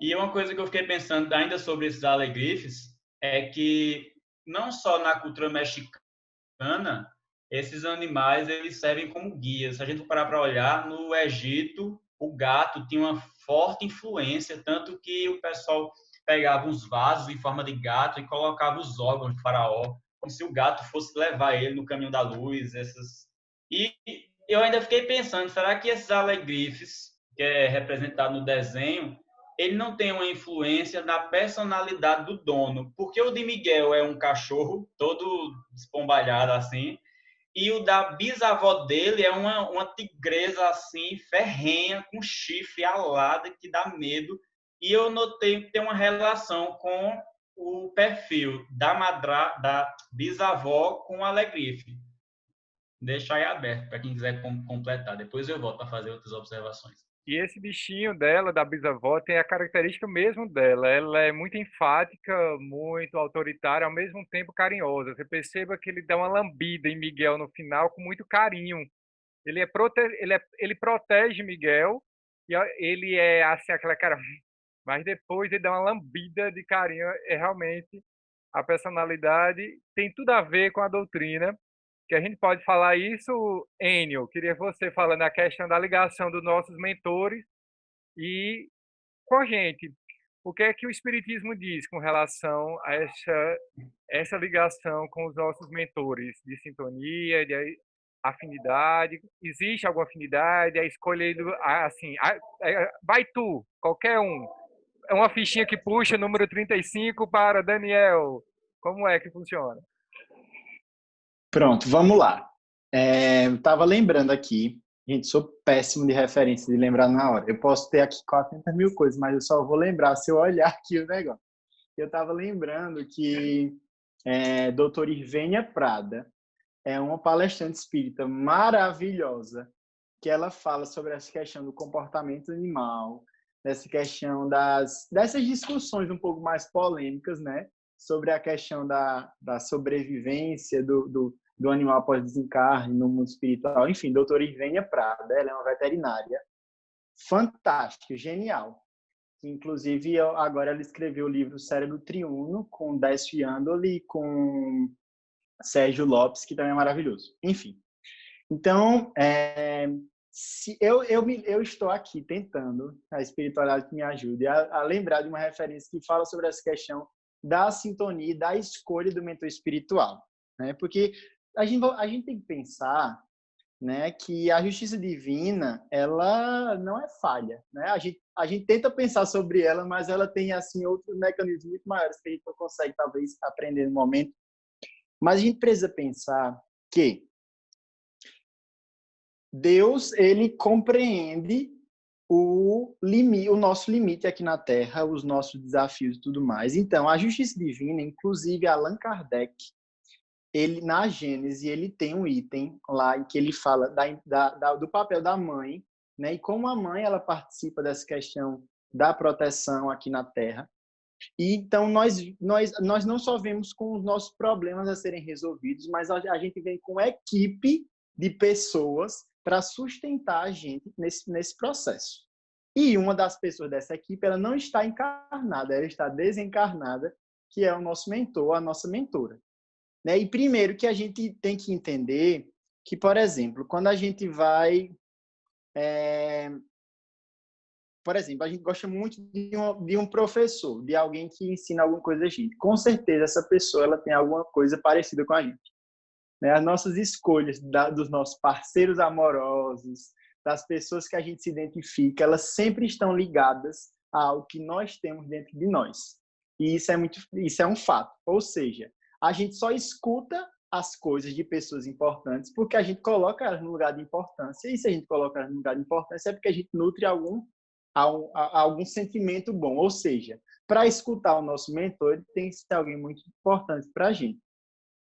E uma coisa que eu fiquei pensando ainda sobre esses alegrifes é que não só na cultura mexicana, esses animais eles servem como guias. Se a gente for parar para olhar, no Egito, o gato tinha uma forte influência, tanto que o pessoal pegava uns vasos em forma de gato e colocava os órgãos do faraó, como se o gato fosse levar ele no caminho da luz. E eu ainda fiquei pensando, será que esses alegrifes, que é representado no desenho, ele não tem uma influência na personalidade do dono? Porque o de Miguel é um cachorro todo espombalhado assim, e o da bisavó dele é uma tigresa assim, ferrenha, com chifre alada, que dá medo. E eu notei que tem uma relação com o perfil da bisavó com o Alegrife. Deixa aí aberto para quem quiser completar. Depois eu volto para fazer outras observações. E esse bichinho dela, da bisavó, tem a característica mesmo dela. Ela é muito enfática, muito autoritária, ao mesmo tempo carinhosa. Você perceba que ele dá uma lambida em Miguel no final com muito carinho. Ele protege Miguel e ele é assim, aquela cara. Mas depois ele dá uma lambida de carinho. É realmente a personalidade tem tudo a ver com a doutrina. Que a gente pode falar isso, Enio. Queria você falando a questão da ligação dos nossos mentores e com a gente. O que é que o Espiritismo diz com relação a essa ligação com os nossos mentores de sintonia, de afinidade? Existe alguma afinidade? É escolhido assim, vai tu, qualquer um. É uma fichinha que puxa número 35 para Daniel. Como é que funciona? Pronto, vamos lá. Eu estava lembrando aqui, gente, sou péssimo de referência, de lembrar na hora. Eu posso ter aqui 400 mil coisas, mas eu só vou lembrar se eu olhar aqui o negócio. Eu estava lembrando que doutora Irvênia Prada é uma palestrante espírita maravilhosa, que ela fala sobre essa questão do comportamento animal, dessa questão dessas discussões um pouco mais polêmicas, né? Sobre a questão da sobrevivência do animal após desencarne no mundo espiritual. Enfim, doutora Irvênia Prada, ela é uma veterinária fantástica, genial. Inclusive, agora ela escreveu o livro Cérebro Triuno, com Décio Iandoli e com Sérgio Lopes, que também é maravilhoso. Enfim. Então, eu estou aqui tentando, a espiritualidade que me ajude, a lembrar de uma referência que fala sobre essa questão da sintonia, da escolha do mentor espiritual. Né? Porque a gente tem que pensar, né, que a justiça divina, ela não é falha. Né? A gente tenta pensar sobre ela, mas ela tem assim outros mecanismos muito maiores que a gente não consegue, talvez, aprender no momento. Mas a gente precisa pensar que Deus, ele compreende o nosso limite aqui na Terra, os nossos desafios e tudo mais. Então, a justiça divina, inclusive Allan Kardec, ele na Gênese, ele tem um item lá em que ele fala do papel da mãe, né? E como a mãe ela participa dessa questão da proteção aqui na Terra. E então nós não só vemos com os nossos problemas a serem resolvidos, mas a gente vem com uma equipe de pessoas para sustentar a gente nesse processo. E uma das pessoas dessa equipe, ela não está encarnada, ela está desencarnada, que é o nosso mentor, a nossa mentora. Né? E primeiro que a gente tem que entender que, por exemplo, quando a gente vai... Por exemplo, a gente gosta muito de um professor, de alguém que ensina alguma coisa a gente. Com certeza, essa pessoa ela tem alguma coisa parecida com a gente. Né? As nossas escolhas dos nossos parceiros amorosos, das pessoas que a gente se identifica, elas sempre estão ligadas ao que nós temos dentro de nós. E isso é um fato. Ou seja, a gente só escuta as coisas de pessoas importantes porque a gente coloca elas no lugar de importância. E se a gente coloca elas no lugar de importância é porque a gente nutre algum sentimento bom. Ou seja, para escutar o nosso mentor, ele tem que ser alguém muito importante para a gente,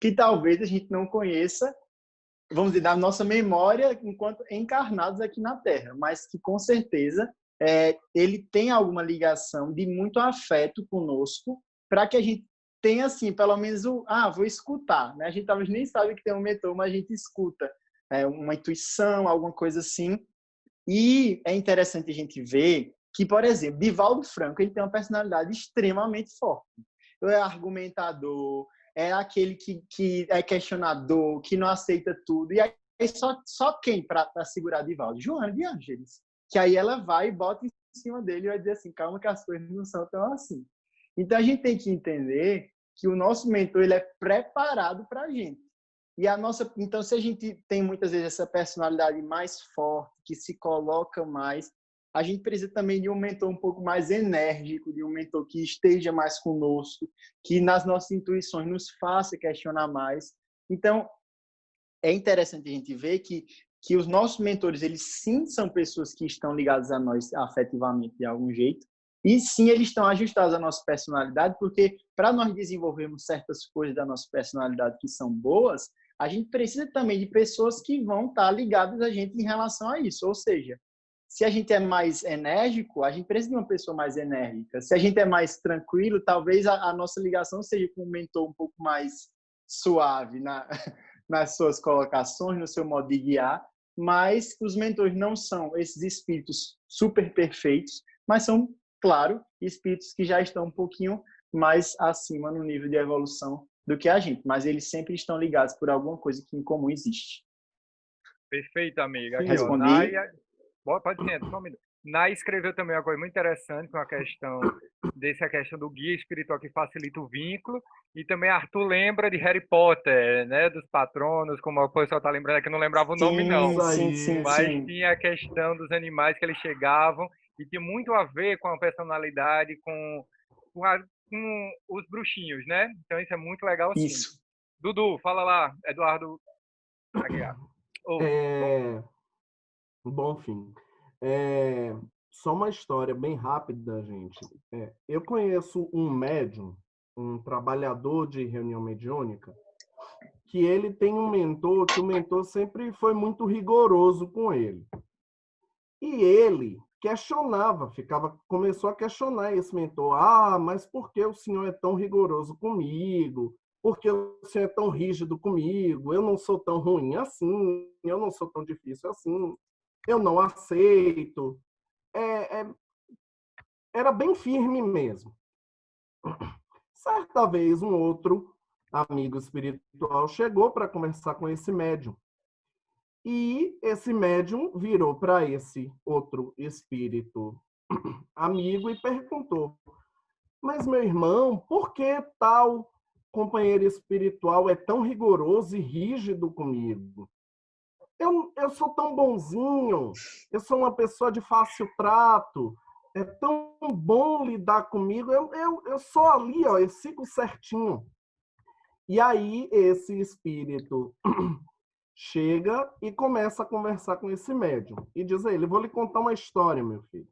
que talvez a gente não conheça, vamos dizer, da nossa memória enquanto encarnados aqui na Terra, mas que com certeza ele tem alguma ligação de muito afeto conosco, para que a gente tenha, assim, pelo menos vou escutar, né? A gente talvez nem sabe que tem um mentor, mas a gente escuta uma intuição, alguma coisa assim. E é interessante a gente ver que, por exemplo, Divaldo Franco, ele tem uma personalidade extremamente forte. Ele é argumentador, é aquele que é questionador, que não aceita tudo. E aí só quem para segurar Divaldo? Joana de Ângeles. Que aí ela vai e bota em cima dele e vai dizer assim, calma que as coisas não são tão assim. Então a gente tem que entender que o nosso mentor ele é preparado para a gente. Então, se a gente tem muitas vezes essa personalidade mais forte, que se coloca mais, a gente precisa também de um mentor um pouco mais enérgico, de um mentor que esteja mais conosco, que nas nossas intuições nos faça questionar mais. Então, é interessante a gente ver que os nossos mentores, eles sim são pessoas que estão ligadas a nós afetivamente de algum jeito, e sim eles estão ajustados à nossa personalidade, porque para nós desenvolvermos certas coisas da nossa personalidade que são boas, a gente precisa também de pessoas que vão estar ligadas a gente em relação a isso. Ou seja, se a gente é mais enérgico, a gente precisa de uma pessoa mais enérgica. Se a gente é mais tranquilo, talvez a nossa ligação seja com um mentor um pouco mais suave nas suas colocações, no seu modo de guiar. Mas os mentores não são esses espíritos super perfeitos, mas são, claro, espíritos que já estão um pouquinho mais acima no nível de evolução do que a gente, mas eles sempre estão ligados por alguma coisa que em comum existe. Perfeito, amiga. Aqui, Respondi? Pode ser, só um minuto. Nai escreveu também uma coisa muito interessante com a questão do guia espiritual que facilita o vínculo, e também Arthur lembra de Harry Potter, né, dos patronos, como o pessoal está lembrando aqui, eu não lembrava o nome não, mas tinha a questão dos animais que eles chegavam, e tinha muito a ver com a personalidade, com os bruxinhos, né? Então isso é muito legal, sim. Isso. Dudu, fala lá, Eduardo Aguiar. Bom fim. Só uma história bem rápida, gente. Eu conheço um médium, um trabalhador de reunião mediúnica, que ele tem um mentor, que o mentor sempre foi muito rigoroso com ele. E ele questionava, começou a questionar esse mentor. Mas por que o senhor é tão rigoroso comigo? Por que o senhor é tão rígido comigo? Eu não sou tão ruim assim, eu não sou tão difícil assim, eu não aceito. Era bem firme mesmo. Certa vez, um outro amigo espiritual chegou para conversar com esse médium. E esse médium virou para esse outro espírito amigo e perguntou: mas, meu irmão, por que tal companheiro espiritual é tão rigoroso e rígido comigo? Eu sou tão bonzinho, eu sou uma pessoa de fácil trato, é tão bom lidar comigo, eu sou ali, eu sigo certinho. E aí esse espírito chega e começa a conversar com esse médium. E diz a ele, vou lhe contar uma história, meu filho.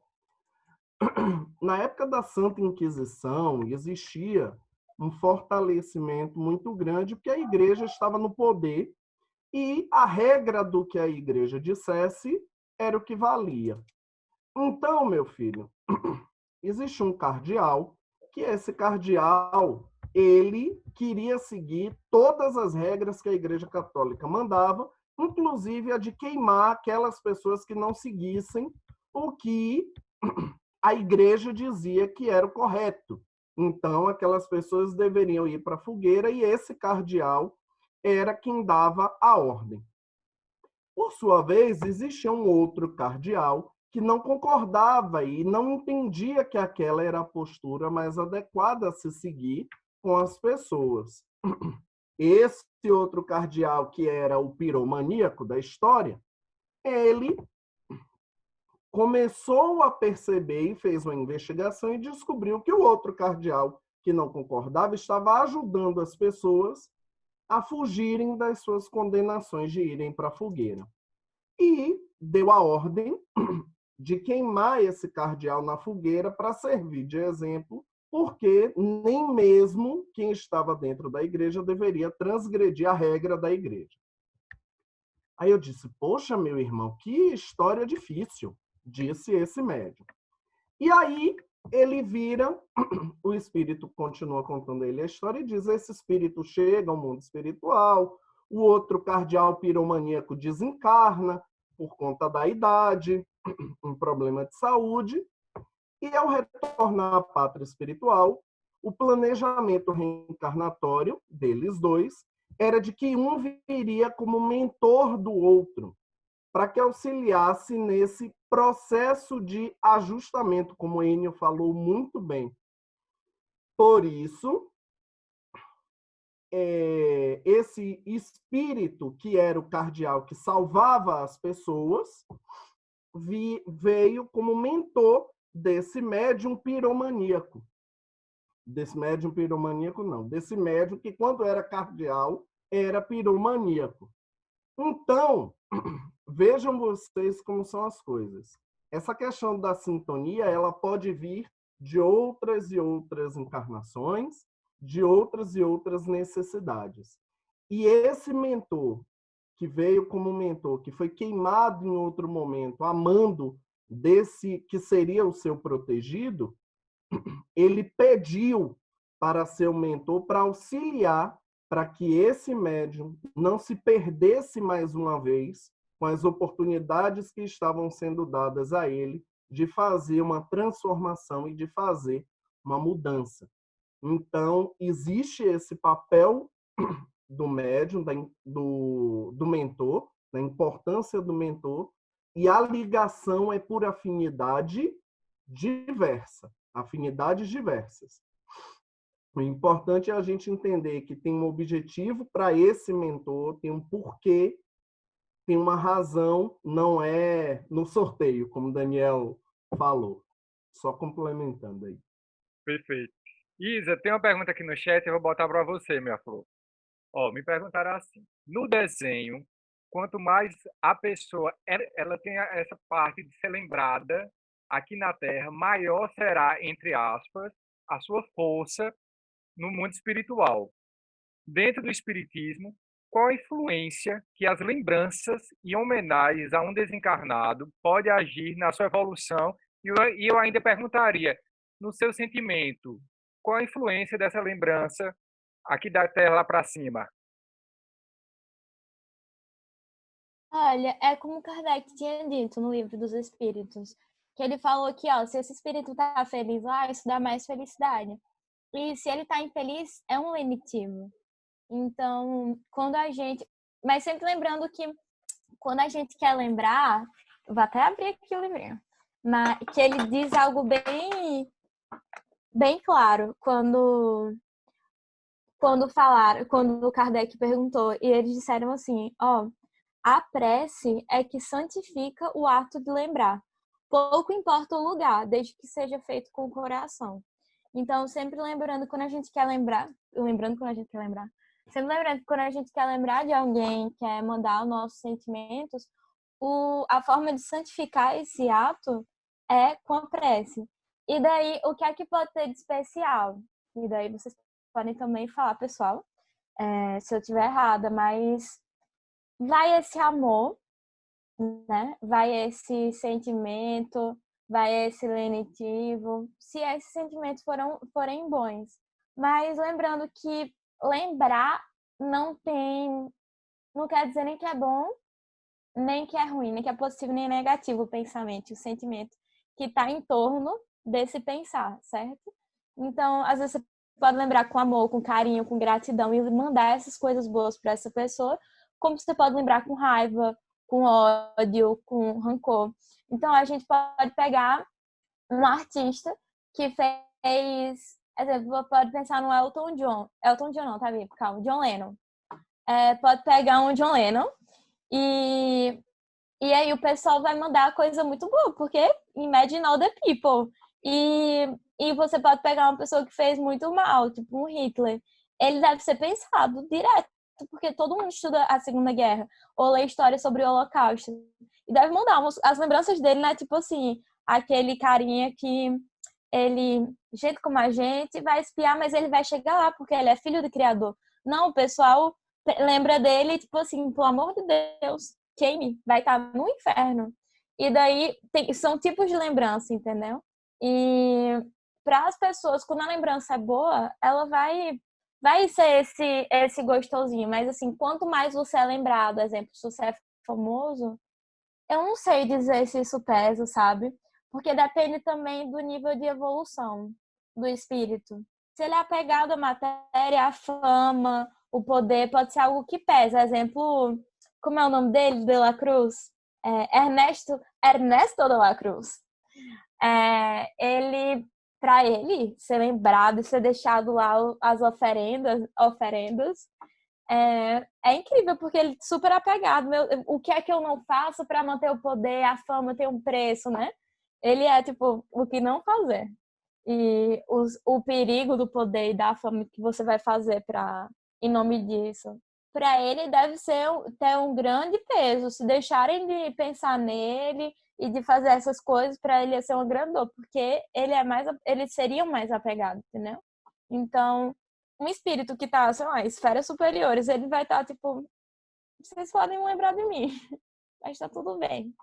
Na época da Santa Inquisição, existia um fortalecimento muito grande, porque a igreja estava no poder e a regra do que a igreja dissesse era o que valia. Então, meu filho, existe um cardeal, que esse cardeal, ele queria seguir todas as regras que a Igreja Católica mandava, inclusive a de queimar aquelas pessoas que não seguissem o que a igreja dizia que era o correto. Então, aquelas pessoas deveriam ir para a fogueira e esse cardeal era quem dava a ordem. Por sua vez, existia um outro cardeal que não concordava e não entendia que aquela era a postura mais adequada a se seguir com as pessoas. Esse outro cardeal, que era o piromaníaco da história, ele começou a perceber e fez uma investigação e descobriu que o outro cardeal, que não concordava, estava ajudando as pessoas a fugirem das suas condenações de irem para a fogueira. E deu a ordem de queimar esse cardeal na fogueira para servir de exemplo, porque nem mesmo quem estava dentro da igreja deveria transgredir a regra da igreja. Aí eu disse, poxa, meu irmão, que história difícil, disse esse médium. E aí ele vira, o espírito continua contando a ele a história e diz, esse espírito chega ao mundo espiritual, o outro cardeal piromaníaco desencarna por conta da idade, um problema de saúde, e ao retornar à pátria espiritual, o planejamento reencarnatório deles dois era de que um viria como mentor do outro, para que auxiliasse nesse processo de ajustamento, como o Enio falou muito bem. Por isso, esse espírito, que era o cardeal que salvava as pessoas, veio como mentor desse médium piromaníaco. Desse médium piromaníaco, não. Desse médium que, quando era cardeal, era piromaníaco. Então, vejam vocês como são as coisas. Essa questão da sintonia, ela pode vir de outras e outras encarnações, de outras e outras necessidades. E esse mentor, que veio como mentor, que foi queimado em outro momento, amando desse que seria o seu protegido, ele pediu para ser o mentor, para auxiliar, para que esse médium não se perdesse mais uma vez com as oportunidades que estavam sendo dadas a ele de fazer uma transformação e de fazer uma mudança. Então, existe esse papel do médium, do mentor, da importância do mentor, e a ligação é por afinidade diversa, afinidades diversas. O importante é a gente entender que tem um objetivo para esse mentor, tem um porquê, tem uma razão, não é no sorteio, como o Daniel falou. Só complementando aí. Perfeito. Isa, tem uma pergunta aqui no chat, eu vou botar para você, minha flor. Me perguntaram assim, no desenho, quanto mais a pessoa ela tem essa parte de ser lembrada aqui na Terra, maior será, entre aspas, a sua força no mundo espiritual. Dentro do espiritismo, qual a influência que as lembranças e homenagens a um desencarnado pode agir na sua evolução? E eu ainda perguntaria, no seu sentimento, qual a influência dessa lembrança aqui da Terra lá para cima? Olha, é como Kardec tinha dito no Livro dos Espíritos, que ele falou que, se esse espírito tá feliz lá, isso dá mais felicidade. E se ele tá infeliz, é um lenitivo. Então, quando a gente... Mas sempre lembrando que quando a gente quer lembrar... Vou até abrir aqui o livrinho. Mas, que ele diz algo bem claro. Quando o Kardec perguntou, e eles disseram assim, a prece é que santifica o ato de lembrar. Pouco importa o lugar, desde que seja feito com o coração. Então, sempre lembrando quando a gente quer lembrar, Sempre lembrando que quando a gente quer lembrar de alguém, quer mandar os nossos sentimentos, a forma de santificar esse ato é com a prece. E daí, o que é que pode ter de especial? E daí vocês podem também falar, pessoal, se eu estiver errada, mas vai esse amor, né? Vai esse sentimento, vai esse lenitivo, se esses sentimentos forem bons. Mas lembrando que lembrar não quer dizer nem que é bom, nem que é ruim, nem que é positivo, nem negativo o pensamento, o sentimento que está em torno desse pensar, certo? Então, às vezes você pode lembrar com amor, com carinho, com gratidão e mandar essas coisas boas para essa pessoa, como você pode lembrar com raiva, com ódio, com rancor. Então, a gente pode pegar um artista que fez, exemplo, pode pensar no Elton John não, tá vendo? Calma, John Lennon. Pode pegar um John Lennon e aí o pessoal vai mandar coisa muito boa, porque imagine all the people. E você pode pegar uma pessoa que fez muito mal, tipo um Hitler. Ele deve ser pensado direto, porque todo mundo estuda a Segunda Guerra, ou lê história sobre o Holocausto. E deve mandar as lembranças dele, né? Tipo assim, aquele carinha que ele, gente como a gente, vai espiar, mas ele vai chegar lá, porque ele é filho do Criador. Não, o pessoal lembra dele, tipo assim, pelo amor de Deus, queime, vai estar no inferno. E daí, são tipos de lembrança, entendeu? E para as pessoas, quando a lembrança é boa, ela vai ser esse gostosinho. Mas, assim, quanto mais você é lembrado, exemplo, se você é famoso, eu não sei dizer se isso pesa, sabe? Porque depende também do nível de evolução do espírito. Se ele é apegado à matéria, à fama, o poder, pode ser algo que pesa. Exemplo, como é o nome dele? De la Cruz? Ernesto de la Cruz. Para ele ser lembrado e ser deixado lá as oferendas, é incrível, porque ele é super apegado. O que é que eu não faço para manter o poder, a fama ter um preço, né? Ele é tipo o que não fazer. E o perigo do poder e da fama que você vai fazer em nome disso. Para ele deve ter um grande peso. Se deixarem de pensar nele e de fazer essas coisas, para ele ia ser uma grande dor, porque ele seria mais apegado, entendeu? Então, um espírito que tá, sei lá, em esferas superiores, ele vai estar tipo, vocês podem lembrar de mim, mas tá tudo bem.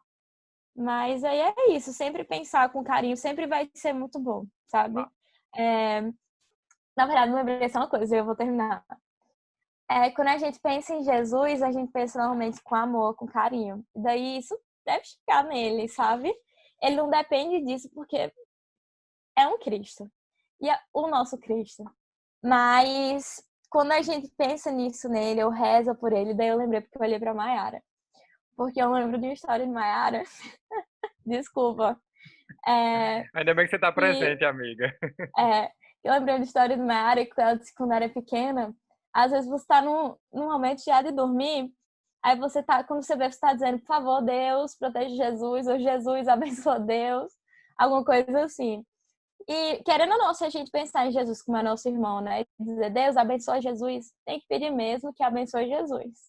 Mas aí é isso, sempre pensar com carinho, sempre vai ser muito bom, sabe? Na verdade, não lembrei só uma coisa, eu vou terminar. Quando a gente pensa em Jesus, a gente pensa normalmente com amor, com carinho. E daí isso deve chegar nele, sabe? Ele não depende disso porque é um Cristo. E é o nosso Cristo. Mas quando a gente pensa nisso nele, eu rezo por ele, daí eu lembrei porque eu olhei pra Maiara. Porque eu lembro de uma história de Maiara. Desculpa. Ainda bem que você tá presente, amiga. Eu lembrei de uma história de Maiara que ela disse que quando era pequena, às vezes você tá num momento já de dormir, aí você tá, quando você vê, você tá dizendo, por favor, Deus, protege Jesus, ou Jesus, abençoa Deus, alguma coisa assim. E, querendo ou não, se a gente pensar em Jesus como é nosso irmão, né? Dizer, Deus, abençoa Jesus, tem que pedir mesmo que abençoe Jesus.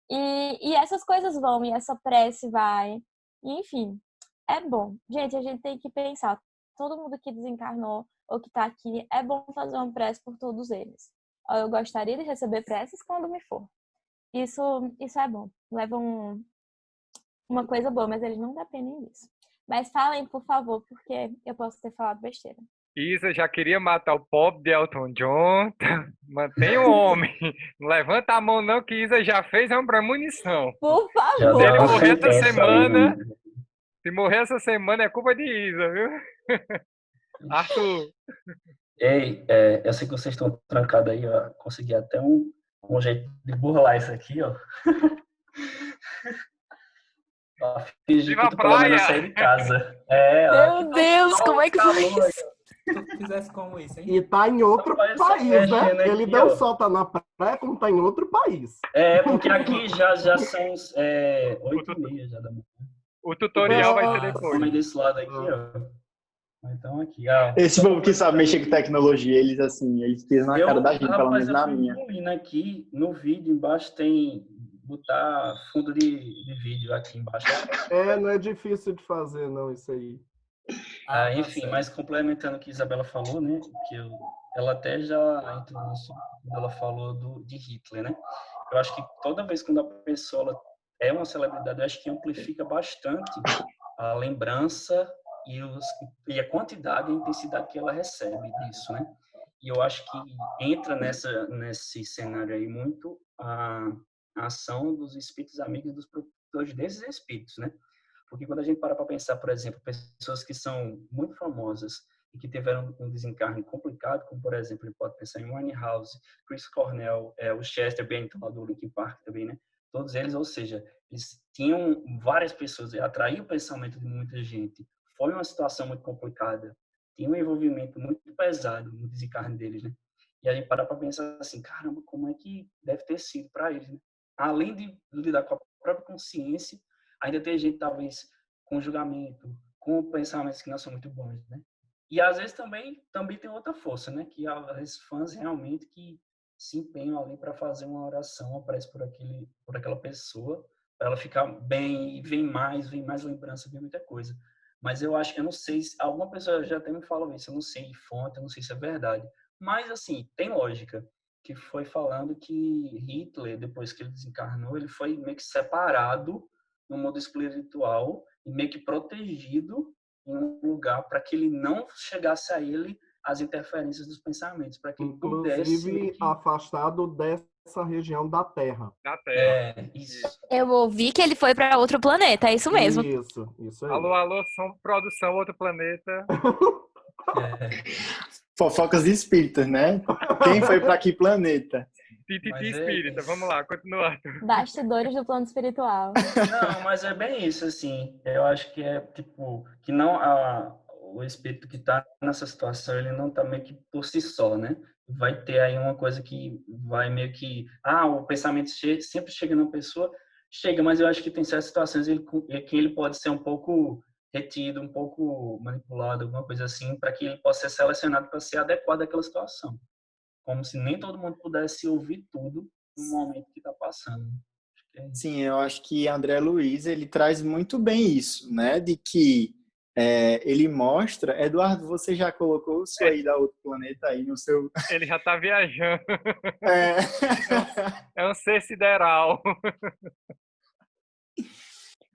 E essas coisas vão, e essa prece vai. Enfim, é bom. Gente, a gente tem que pensar. Todo mundo que desencarnou ou que tá aqui, é bom fazer uma prece por todos eles. Eu gostaria de receber preces quando me for. Isso é bom. Leva uma coisa boa, mas eles não dependem disso. Mas falem, por favor, porque eu posso ter falado besteira. Isa já queria matar o pobre de Elton John. Mantém o homem. Não levanta a mão não, que Isa já fez uma premonição. Por Já favor. Se ele deu uma morrer essa sentença semana, ali, né? se morrer essa semana é culpa de Isa, viu? Arthur. Ei, eu sei que vocês estão trancados aí, ó. Consegui até um jeito de burlar isso aqui, ó. Pra fingir Viva que a tu pelo menos praia! sair de casa. Ó. Meu Deus, como é que foi Calor aí, isso? ó. Tu fizesse como isso, hein? E tá em outro Rapaz, país, mexendo né? Ele aqui, não ó. só tá na praia, como tá em outro país. Porque aqui já são 8h30 já da manhã. O tutorial vai ser Mas depois. desse lado aqui, ó. Então aqui, Esse só povo que sabe complementando. mexer com tecnologia, eles assim, eles pisam na cara da gente, pelo Rapaz, menos eu na fui minha. incluindo aqui no vídeo embaixo tem botar fundo de vídeo aqui embaixo. Não é difícil de fazer, não, isso aí. Tá Enfim, certo. mas complementando o que a Isabela falou, né, ela até já entrou nisso quando ela falou de Hitler, né? Eu acho que toda vez quando a pessoa ela é uma celebridade, eu acho que amplifica bastante a lembrança e a quantidade e a intensidade que ela recebe disso, né? E eu acho que entra nesse cenário aí muito a ação dos espíritos amigos e dos protetores desses espíritos, né? Porque quando a gente para pensar, por exemplo, pessoas que são muito famosas e que tiveram um desencarne complicado, como por exemplo, ele pode pensar em Winehouse, Chris Cornell, o Chester Bennington lá do Linkin Park também, né? Todos eles, ou seja, eles tinham várias pessoas, atraiu o pensamento de muita gente. Foi uma situação muito complicada, tinha um envolvimento muito pesado no desencarne deles, né? E a gente para pensar assim, caramba, como é que deve ter sido para eles, né? Além de lidar com a própria consciência, ainda tem gente, talvez, com julgamento, com pensamentos que não são muito bons, né? E, às vezes, também tem outra força, né? Que, às vezes, fãs realmente que se empenham ali para fazer uma oração, uma prece por aquela pessoa, para ela ficar bem, e vem mais lembrança, vem muita coisa. Mas eu acho que, eu não sei, alguma pessoa já até me falou isso, eu não sei fonte, eu não sei se é verdade. Mas, assim, tem lógica, que foi falando que Hitler, depois que ele desencarnou, ele foi meio que separado no mundo espiritual e meio que protegido em um lugar para que ele não chegasse a ele as interferências dos pensamentos, para que ele pudesse meio Inclusive que... afastado dessa região da Terra. Da Terra. Isso. Eu ouvi que ele foi para outro planeta, é isso mesmo. Isso aí. Alô, alô, som, produção, outro planeta. Fofocas espíritas, né? Quem foi para que planeta? Tititi Mas é espírita. Vamos isso. lá, continua. Bastidores do plano espiritual. Não, mas é bem isso, assim. Eu acho que é, tipo, que não o espírito que está nessa situação, ele não está meio que por si só, né? Vai ter aí uma coisa que vai meio que... o pensamento sempre chega na pessoa, chega, mas eu acho que tem certas situações que ele pode ser um pouco retido, um pouco manipulado, alguma coisa assim, para que ele possa ser selecionado para ser adequado àquela situação. Como se nem todo mundo pudesse ouvir tudo no momento que está passando. Acho que é isso. Sim, eu acho que André Luiz ele traz muito bem isso, né? De que ele mostra. Eduardo, você já colocou sua ida a outro planeta aí no seu. Ele já tá viajando. É... É um ser sideral.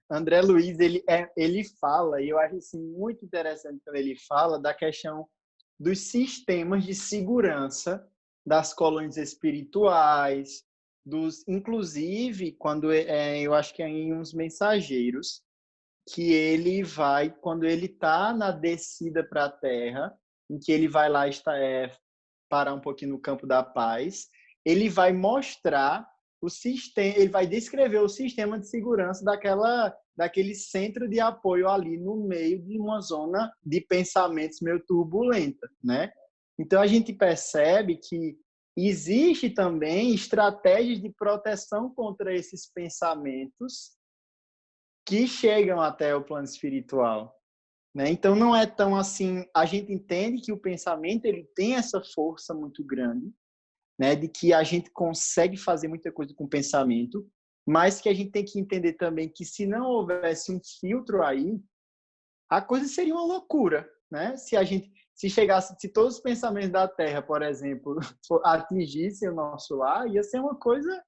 André Luiz ele fala, e eu acho assim, muito interessante quando ele fala da questão dos sistemas de segurança das colônias espirituais, inclusive quando eu acho que é em uns mensageiros que ele vai quando ele está na descida para a Terra, em que ele vai lá parar um pouquinho no campo da paz, ele vai mostrar o sistema, ele vai descrever o sistema de segurança daquele centro de apoio ali no meio de uma zona de pensamentos meio turbulenta, né? Então a gente percebe que existe também estratégias de proteção contra esses pensamentos que chegam até o plano espiritual, né? Então não é tão assim, a gente entende que o pensamento ele tem essa força muito grande, né, de que a gente consegue fazer muita coisa com o pensamento, mas que a gente tem que entender também que se não houvesse um filtro aí, a coisa seria uma loucura, né? Se todos os pensamentos da Terra, por exemplo, atingissem o nosso lar, ia ser uma coisa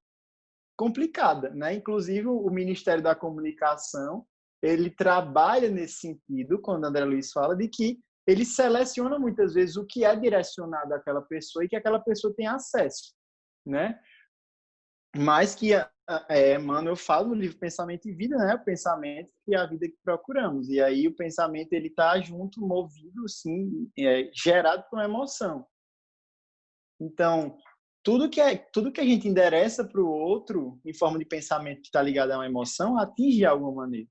complicada, né? Inclusive o Ministério da Comunicação, ele trabalha nesse sentido, quando André Luiz fala de que ele seleciona muitas vezes o que é direcionado àquela pessoa e que aquela pessoa tem acesso, né? Mas que, mano, eu falo no livro Pensamento e Vida, né? O pensamento e a vida que procuramos. E aí o pensamento, ele tá junto, movido, sim, gerado por uma emoção. Então, tudo que a gente endereça para o outro, em forma de pensamento que está ligado a uma emoção, atinge de alguma maneira.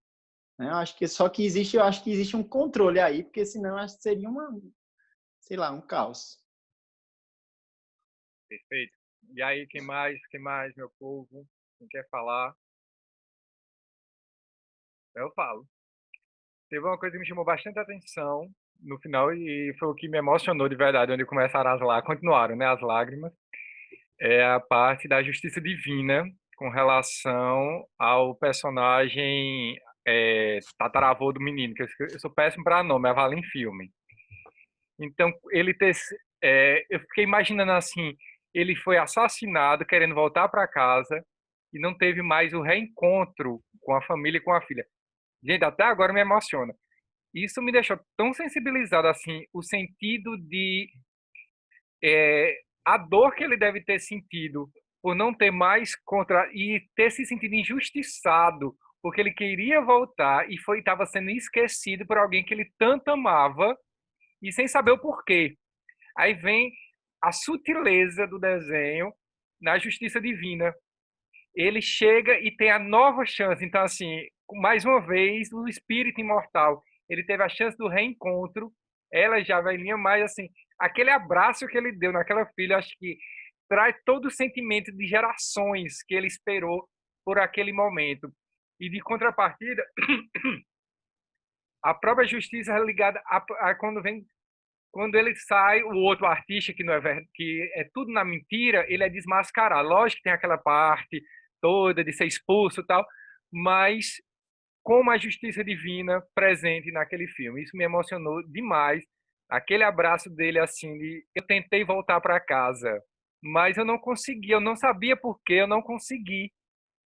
Né? Eu acho que existe um controle aí, porque senão acho que seria um caos. Perfeito. E aí, quem mais, meu povo? Quem quer falar? Eu falo. Teve uma coisa que me chamou bastante atenção no final, e foi o que me emocionou de verdade, onde começaram as lágrimas, continuaram, né, as lágrimas, é a parte da justiça divina com relação ao personagem tataravô do menino, que eu sou péssimo para nome, é Vale em filme. Então, ele ter, eu fiquei imaginando assim, ele foi assassinado querendo voltar para casa e não teve mais o reencontro com a família e com a filha. Gente, até agora me emociona. Isso me deixou tão sensibilizado assim, o sentido de a dor que ele deve ter sentido por não ter mais contra e ter se sentido injustiçado porque ele queria voltar e foi estava sendo esquecido por alguém que ele tanto amava e sem saber o porquê. Aí vem a sutileza do desenho na justiça divina. Ele chega e tem a nova chance. Então, assim, mais uma vez, o espírito imortal, ele teve a chance do reencontro. Ela já velhinha, mas assim, aquele abraço que ele deu naquela filha, acho que traz todo o sentimento de gerações que ele esperou por aquele momento. E de contrapartida, a própria justiça é ligada a quando ele sai, o outro artista que não é que é tudo na mentira, ele é desmascarado. Lógico que tem aquela parte toda de ser expulso e tal, mas como a justiça divina presente naquele filme. Isso me emocionou demais. Aquele abraço dele assim, eu tentei voltar para casa, mas eu não consegui, eu não sabia por que eu não consegui.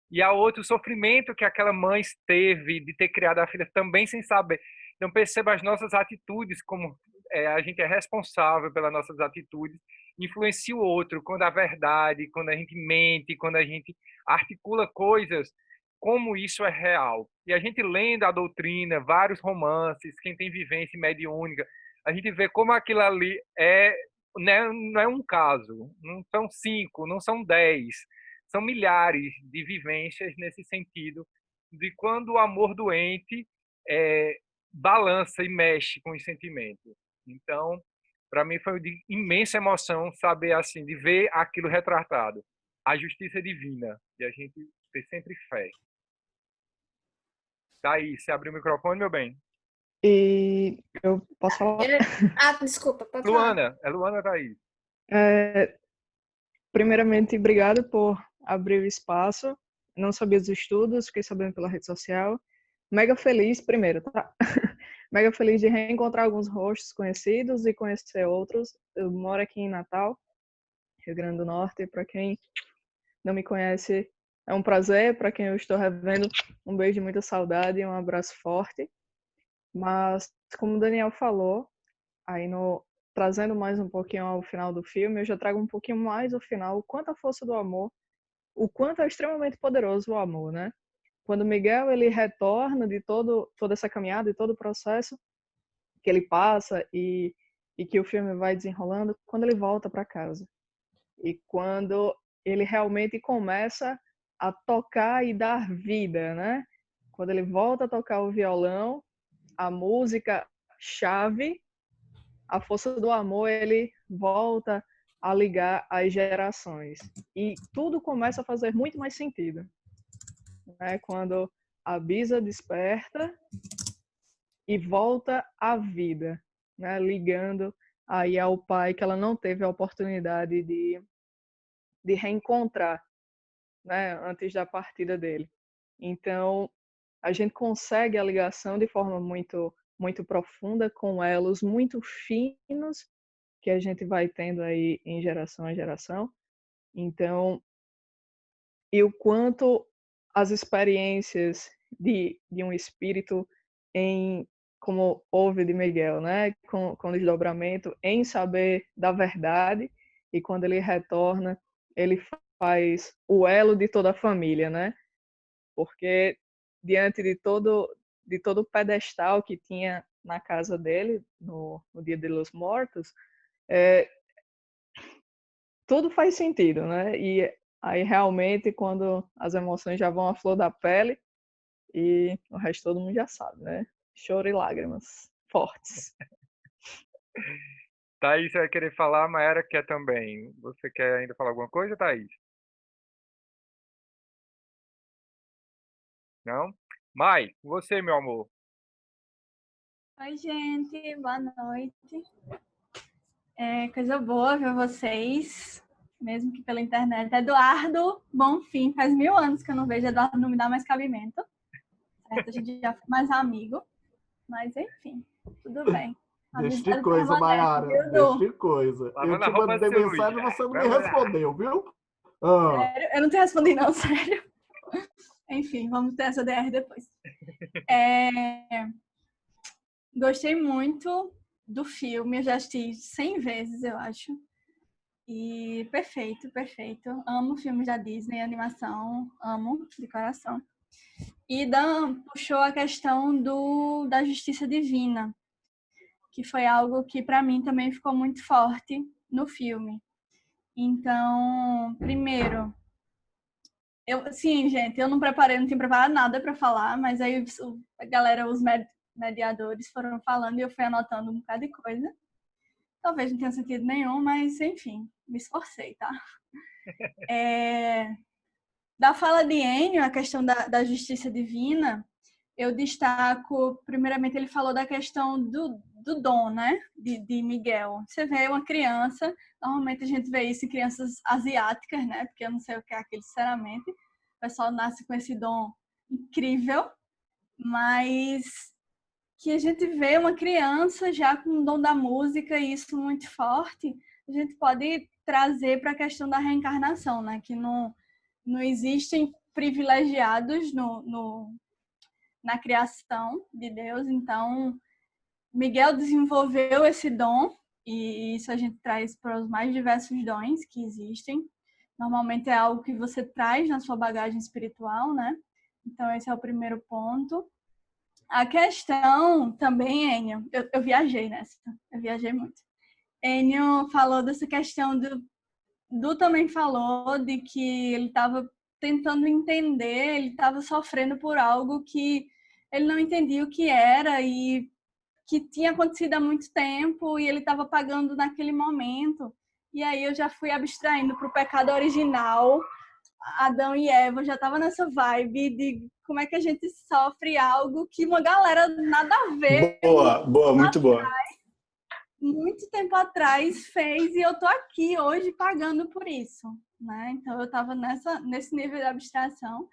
E a outro sofrimento que aquela mãe teve de ter criado a filha também sem saber. Então perceba as nossas atitudes, como a gente é responsável pelas nossas atitudes, influencia o outro quando a verdade, quando a gente mente, quando a gente articula coisas, como isso é real. E a gente lendo a doutrina, vários romances, quem tem vivência mediúnica, a gente vê como aquilo ali né, não é um caso, não são 5, não são 10, são milhares de vivências nesse sentido de quando o amor doente balança e mexe com os sentimentos. Então, para mim foi de imensa emoção saber assim, de ver aquilo retratado, a justiça divina, e a gente ter sempre fé. Tá aí, você abriu o microfone, meu bem? E eu posso falar? Desculpa, pode falar. Luana, é Luana, tá aí. Primeiramente, obrigado por abrir o espaço. Não sabia dos estudos, fiquei sabendo pela rede social. Mega feliz, primeiro, tá? Mega feliz de reencontrar alguns rostos conhecidos e conhecer outros. Eu moro aqui em Natal, Rio Grande do Norte. Para quem não me conhece, é um prazer. Para quem eu estou revendo, um beijo de muita saudade e um abraço forte. Mas, como o Daniel falou, aí trazendo mais um pouquinho ao final do filme, eu já trago um pouquinho mais o final, o quanto a força do amor, o quanto é extremamente poderoso o amor, né? Quando Miguel ele retorna de toda essa caminhada e todo o processo que ele passa e que o filme vai desenrolando, quando ele volta para casa e quando ele realmente começa a tocar e dar vida, né? Quando ele volta a tocar o violão, a música chave, a força do amor, ele volta a ligar as gerações. E tudo começa a fazer muito mais sentido, né? Quando a Bisa desperta e volta à vida, né? Ligando aí ao pai que ela não teve a oportunidade de reencontrar, né? Antes da partida dele. Então, a gente consegue a ligação de forma muito profunda, com elos muito finos que a gente vai tendo aí em geração a geração. Então, e o quanto as experiências de um espírito como houve de Miguel, né, com desdobramento, em saber da verdade, e quando ele retorna, ele faz o elo de toda a família, né? Porque diante de todo o pedestal que tinha na casa dele no Dia de los Mortos, tudo faz sentido, né? E aí realmente quando as emoções já vão à flor da pele, e o resto todo mundo já sabe, né? Choro e lágrimas fortes. Thaís, você vai querer falar, Maera quer também. Você quer ainda falar alguma coisa, Thaís? Não? Mai, você, meu amor. Oi, gente, boa noite. Coisa boa ver vocês, mesmo que pela internet. Eduardo Bonfim, faz 1000 anos que eu não vejo. Eduardo não me dá mais cabimento. Certo? A gente já foi mais amigo, mas enfim, tudo bem. Deixa de coisa, Mayara. Deixa de coisa. Eu te mandei mensagem e você não me respondeu, viu? Sério? Eu não te respondi, não, sério. Enfim, vamos ter essa DR depois. Gostei muito do filme, eu já assisti 100 vezes, eu acho. E perfeito, perfeito. Amo filmes da Disney, animação, amo de coração. E Dan puxou a questão da justiça divina, que foi algo que para mim também ficou muito forte no filme. Então, primeiro, sim, gente, eu não tinha preparado nada para falar, mas aí a galera, os mediadores foram falando e eu fui anotando um bocado de coisa. Talvez não tenha sentido nenhum, mas enfim, me esforcei, tá? Da fala de Ennio, a questão da justiça divina, eu destaco, primeiramente, ele falou da questão do dom, né? De Miguel. Você vê uma criança, normalmente a gente vê isso em crianças asiáticas, né? Porque eu não sei o que é aquilo, sinceramente. O pessoal nasce com esse dom incrível, mas que a gente vê uma criança já com o dom da música e isso muito forte, a gente pode trazer para a questão da reencarnação, né? Que não existem privilegiados na criação de Deus. Então, Miguel desenvolveu esse dom e isso a gente traz para os mais diversos dons que existem. Normalmente é algo que você traz na sua bagagem espiritual, né? Então, esse é o primeiro ponto. A questão também, Ennio, eu viajei nessa, eu viajei muito. Ennio falou dessa questão Du também falou de que ele estava tentando entender, ele estava sofrendo por algo que ele não entendia o que era e que tinha acontecido há muito tempo e ele estava pagando naquele momento. E aí eu já fui abstraindo para o pecado original. Adão e Eva já estava nessa vibe de como é que a gente sofre algo que uma galera nada a ver. Boa, muito boa. Muito tempo atrás fez e eu tô aqui hoje pagando por isso, né? Então eu estava nesse nível de abstração,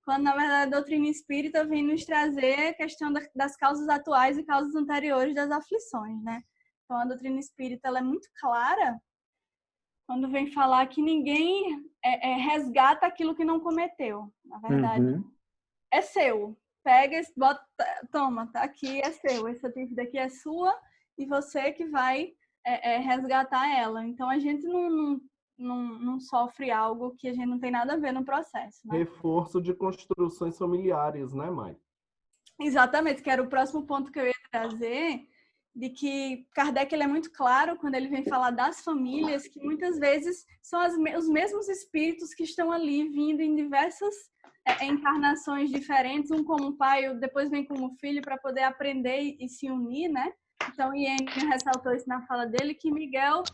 quando na verdade a doutrina espírita vem nos trazer a questão das causas atuais e causas anteriores das aflições, né? Então a doutrina espírita ela é muito clara quando vem falar que ninguém resgata aquilo que não cometeu. Na verdade, é seu. Pega, bota, toma, tá aqui, é seu. Essa dívida aqui é sua e você que vai resgatar ela. Então, a gente não sofre algo que a gente não tem nada a ver no processo. Né? Reforço de construções familiares, né, Mai? Exatamente, que era o próximo ponto que eu ia trazer, de que Kardec ele é muito claro quando ele vem falar das famílias, que muitas vezes são os mesmos espíritos que estão ali vindo em diversas encarnações diferentes, um como pai, depois vem como filho, para poder aprender e se unir, né? Então, Ennio ressaltou isso na fala dele, que Miguel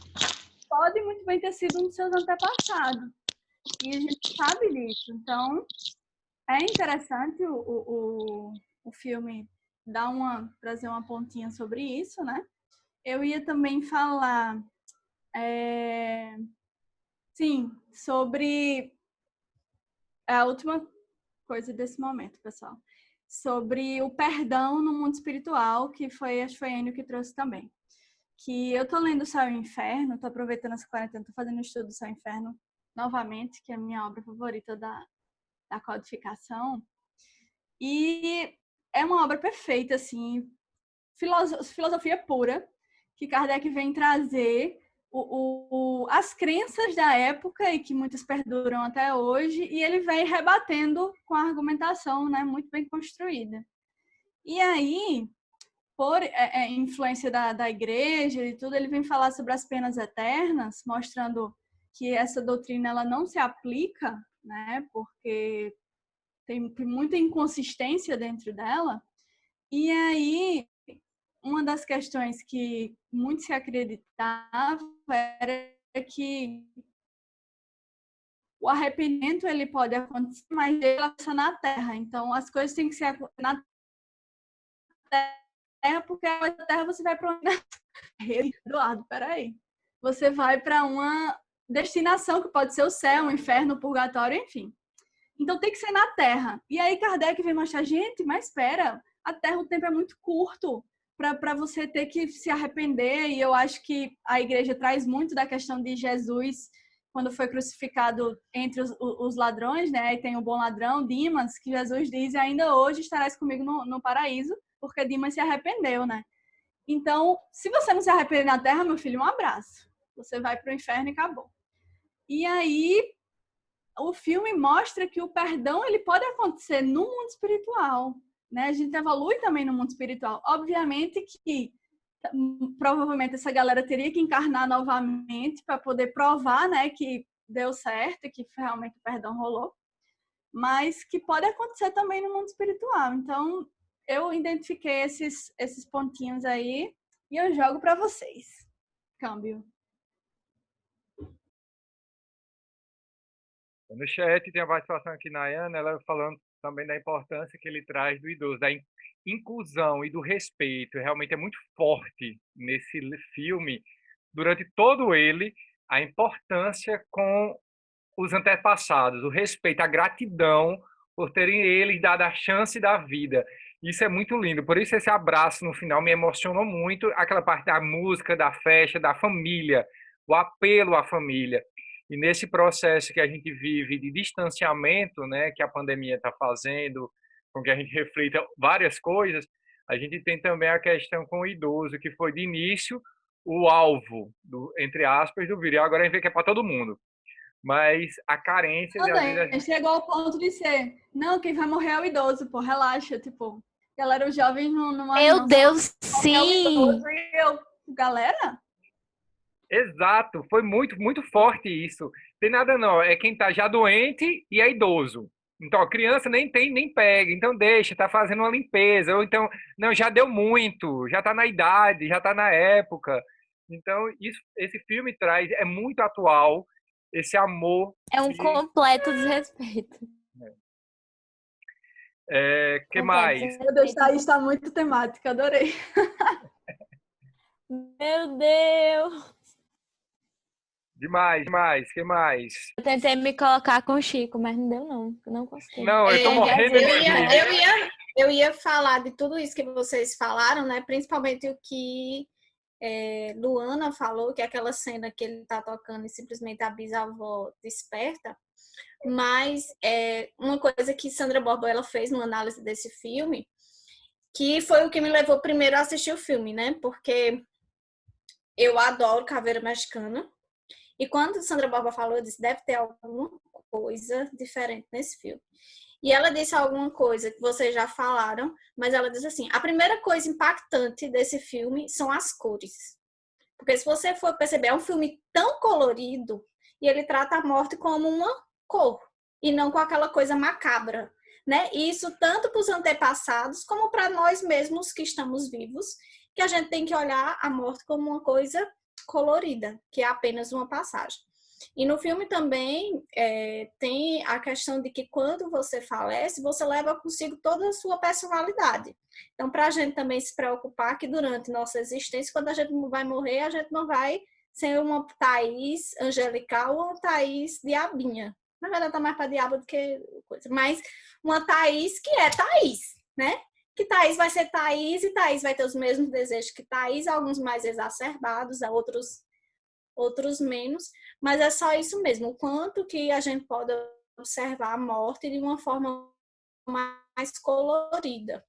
pode muito bem ter sido um de seus antepassados. E a gente sabe disso. Então, é interessante o filme trazer uma pontinha sobre isso, né? Eu ia também falar, sim, sobre a última coisa desse momento, pessoal. Sobre o perdão no mundo espiritual, que acho que foi Ennio que trouxe também. Que eu tô lendo Céu e Inferno, tô aproveitando essa quarentena, tô fazendo um estudo do Céu e Inferno novamente, que é a minha obra favorita da codificação. E é uma obra perfeita, assim, filosofia pura, que Kardec vem trazer as crenças da época e que muitas perduram até hoje, e ele vem rebatendo com a argumentação, né, muito bem construída. E aí, por influência da igreja e tudo, ele vem falar sobre as penas eternas, mostrando que essa doutrina ela não se aplica, né, porque tem muita inconsistência dentro dela. E aí, uma das questões que muito se acreditava era que o arrependimento ele pode acontecer, mas ele acontece na Terra. Então, as coisas têm que ser na Terra, porque a Terra você vai para uma... Eduardo, peraí. Você vai para uma destinação que pode ser o céu, o inferno, o purgatório, enfim. Então tem que ser na Terra. E aí Kardec vem mostrar, gente, mas espera, a Terra o tempo é muito curto para você ter que se arrepender. E eu acho que a igreja traz muito da questão de Jesus, quando foi crucificado entre os ladrões, né? Aí tem o bom ladrão, Dimas, que Jesus diz, ainda hoje estarás comigo no paraíso, porque Dimas se arrependeu, né? Então, se você não se arrepender na Terra, meu filho, um abraço. Você vai para o inferno e acabou. E aí, o filme mostra que o perdão ele pode acontecer no mundo espiritual, né? A gente evolui também no mundo espiritual. Obviamente que provavelmente essa galera teria que encarnar novamente para poder provar, né, que deu certo, que realmente o perdão rolou, mas que pode acontecer também no mundo espiritual. Então, eu identifiquei esses pontinhos aí e eu jogo para vocês. Câmbio. No chat tem a participação aqui na Ana, ela falando também da importância que ele traz do idoso, da inclusão e do respeito. Realmente é muito forte nesse filme, durante todo ele, a importância com os antepassados, o respeito, a gratidão por terem eles dado a chance da vida. Isso é muito lindo. Por isso esse abraço no final me emocionou muito, aquela parte da música, da festa, da família, o apelo à família. E nesse processo que a gente vive de distanciamento, né, que a pandemia está fazendo, com que a gente reflita várias coisas, a gente tem também a questão com o idoso, que foi de início o alvo, entre aspas, do vírus. Agora a gente vê que é para todo mundo. Mas a carência... Também, chegou ao ponto de ser, não, quem vai morrer é o idoso, pô, relaxa, tipo, galera, os jovens não... Meu Deus, sim! Galera... Exato, foi muito, muito forte isso. Tem nada não, é quem tá já doente e é idoso. Então, a criança nem tem, nem pega. Então, deixa, tá fazendo uma limpeza. Ou então, não, já deu muito, já tá na idade, já tá na época. Então, esse filme traz, é muito atual, esse amor. É um completo desrespeito. Que mais? Meu Deus, Thaís tá muito temática, adorei. Meu Deus! Demais, demais, que mais? Eu tentei me colocar com o Chico, mas não deu não, não consegui. Não, eu tô morrendo de rir. Eu ia falar de tudo isso que vocês falaram, né? Principalmente o que Luana falou, que é aquela cena que ele tá tocando e simplesmente a bisavó desperta. Mas uma coisa que Sandra Borba ela fez numa análise desse filme, que foi o que me levou primeiro a assistir o filme, né? Porque eu adoro Caveira Mexicana. E quando Sandra Borba falou, eu disse, deve ter alguma coisa diferente nesse filme. E ela disse alguma coisa que vocês já falaram, mas ela disse assim, a primeira coisa impactante desse filme são as cores. Porque se você for perceber, é um filme tão colorido e ele trata a morte como uma cor e não com aquela coisa macabra, né? E isso tanto para os antepassados como para nós mesmos que estamos vivos, que a gente tem que olhar a morte como uma coisa colorida, que é apenas uma passagem. E no filme também tem a questão de que quando você falece, você leva consigo toda a sua personalidade. Então, para a gente também se preocupar que durante nossa existência, quando a gente vai morrer, a gente não vai ser uma Thaís angelical ou uma Thaís diabinha. Na verdade, tá mais para diabo do que coisa. Mas uma Thaís que é Thaís, né? Que Thaís vai ser Thaís e Thaís vai ter os mesmos desejos que Thaís, alguns mais exacerbados, outros menos, mas é só isso mesmo, o quanto que a gente pode observar a morte de uma forma mais colorida.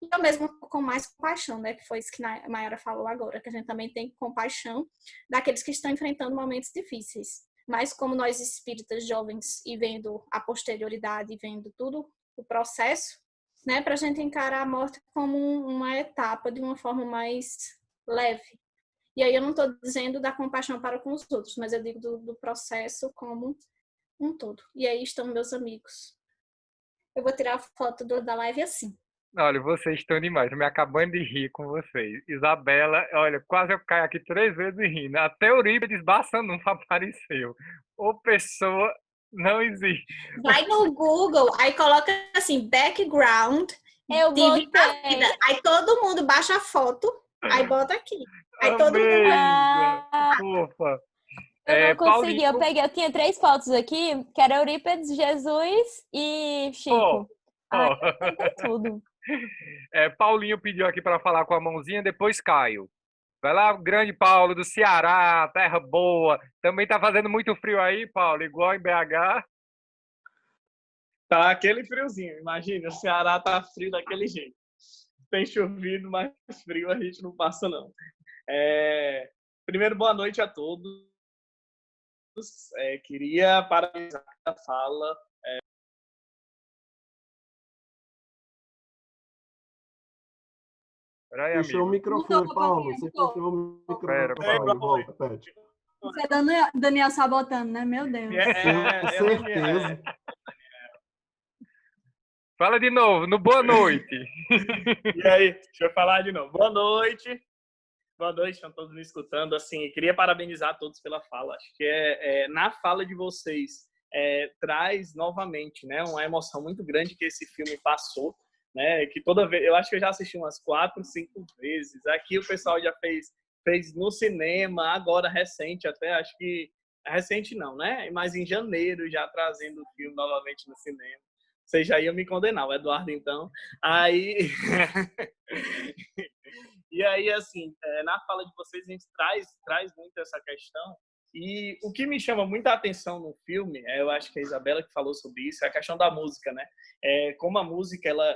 E ao mesmo com mais compaixão, né? Que foi isso que a Mayara falou agora, que a gente também tem compaixão daqueles que estão enfrentando momentos difíceis. Mas como nós espíritas jovens e vendo a posterioridade e vendo tudo o processo, né, para a gente encarar a morte como uma etapa de uma forma mais leve. E aí eu não estou dizendo da compaixão para com os outros, mas eu digo do processo como um todo. E aí estão meus amigos. Eu vou tirar a foto da live assim. Olha, vocês estão demais. Eu me acabando de rir com vocês. Isabela, olha, quase eu caio aqui 3 vezes rindo. Até o Eurípides Bassanum apareceu. Ou pessoa... Não existe. Vai no Google, aí coloca assim, background, Eu Divina botei. vida. Aí todo mundo baixa a foto, aí bota aqui. Aí todo mundo. Amei, Ah, fofa. eu não consegui. Eu Paulinho, peguei, eu tinha 3 fotos aqui, que era Eurípides, Jesus e ó, Chico. Aí ó. eu peguei tudo. Paulinho pediu aqui para falar com a mãozinha, depois Caio. Vai lá, grande Paulo do Ceará, terra boa. Também tá fazendo muito frio aí, Paulo, igual em BH. Tá aquele friozinho, imagina, o Ceará tá frio daquele jeito. Tem chovido, mas frio a gente não passa, não. Primeiro, boa noite a todos. Queria parabenizar a fala. Peraí, Fechou o amigo. microfone, Mudou, Paulo. Paulinho, Você mudou. fechou o Pera, microfone. Paulo. Volta, Pet. Você é Daniel sabotando, né? Meu Deus. Tenho certeza. Fala de novo, no boa noite. E aí, deixa eu falar de novo. Boa noite. Boa noite, estão todos me escutando. Assim, queria parabenizar a todos pela fala. Acho que na fala de vocês traz novamente, né, uma emoção muito grande que esse filme passou, né? Que toda vez, eu acho que eu já assisti umas 4, 5 vezes. Aqui o pessoal já fez no cinema, agora recente, até acho que recente não, né? Mas em janeiro já trazendo o filme novamente no cinema. Vocês já iam me condenar, o Eduardo, então. Aí E aí, assim, na fala de vocês, a gente traz muito essa questão. E o que me chama muita atenção no filme, eu acho que a Isabela que falou sobre isso, é a questão da música, né? Como a música ela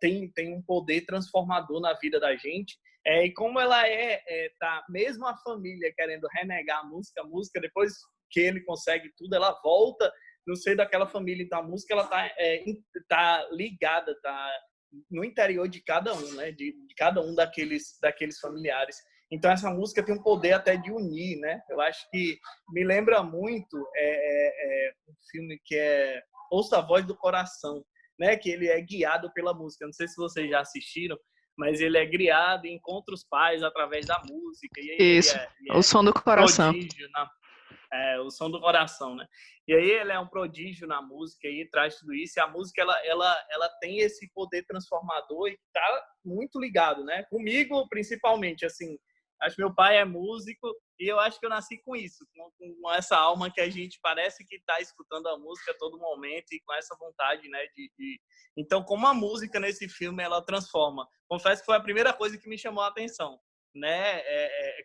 tem um poder transformador na vida da gente. E como ela tá, mesmo a família querendo renegar a música, depois que ele consegue tudo, ela volta no seio daquela família. Então, a música ela tá ligada, tá no interior de cada um, né? De cada um daqueles familiares. Então, essa música tem um poder até de unir, né? Eu acho que me lembra muito um filme que é Ouça a Voz do Coração, né? Que ele é guiado pela música. Não sei se vocês já assistiram, mas ele é guiado e encontra os pais através da música. E aí Isso, o som do coração. Prodígio o som do coração, né? E aí ele é um prodígio na música e traz tudo isso. E a música ela tem esse poder transformador e tá muito ligado, né? Comigo principalmente, assim. Acho que meu pai é músico e eu acho que eu nasci com isso, com essa alma que a gente parece que está escutando a música a todo momento e com essa vontade, né? Então, como a música nesse filme ela transforma. Confesso que foi a primeira coisa que me chamou a atenção, né?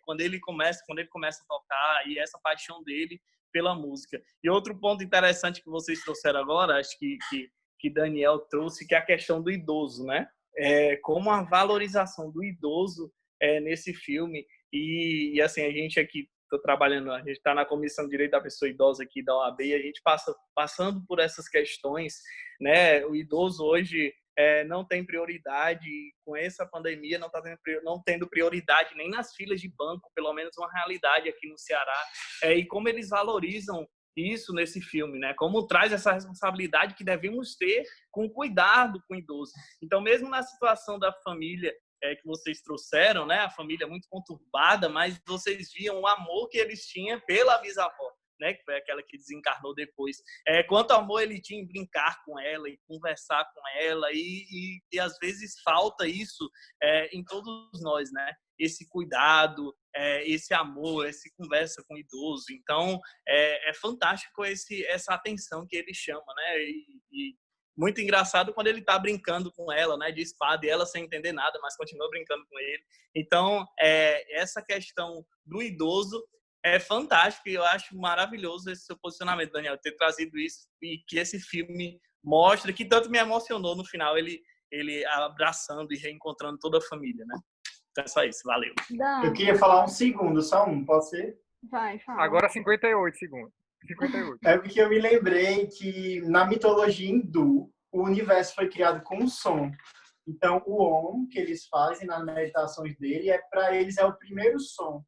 Quando ele começa a tocar e essa paixão dele pela música. E outro ponto interessante que vocês trouxeram agora, acho que Daniel trouxe, que é a questão do idoso, né? Como a valorização do idoso nesse filme. E assim, a gente aqui a gente está na Comissão de Direito da Pessoa Idosa aqui da OAB e a gente passando por essas questões, né? O idoso hoje não tem prioridade, com essa pandemia não tendo prioridade nem nas filas de banco, pelo menos uma realidade aqui no Ceará, e como eles valorizam isso nesse filme, né? Como traz essa responsabilidade que devemos ter com cuidado com o idoso. Então, mesmo na situação da família que vocês trouxeram, né? A família muito conturbada, mas vocês viam o amor que eles tinham pela bisavó, né? Que foi aquela que desencarnou depois. Quanto amor ele tinha em brincar com ela e conversar com ela e às vezes falta isso em todos nós, né? Esse cuidado, esse amor, essa conversa com o idoso. Então, é fantástico essa atenção que ele chama, né? E muito engraçado quando ele está brincando com ela, né? De espada, e ela sem entender nada, mas continua brincando com ele. Então, essa questão do idoso é fantástico e eu acho maravilhoso esse seu posicionamento, Daniel, ter trazido isso e que esse filme mostra, que tanto me emocionou no final, ele abraçando e reencontrando toda a família, né? Então é só isso, valeu. Eu queria falar um segundo, só um, pode ser? Vai, fala. Agora 58 segundos. 58. É porque eu me lembrei que na mitologia hindu, o universo foi criado com um som. Então, o Om, que eles fazem nas meditações dele, para eles é o primeiro som,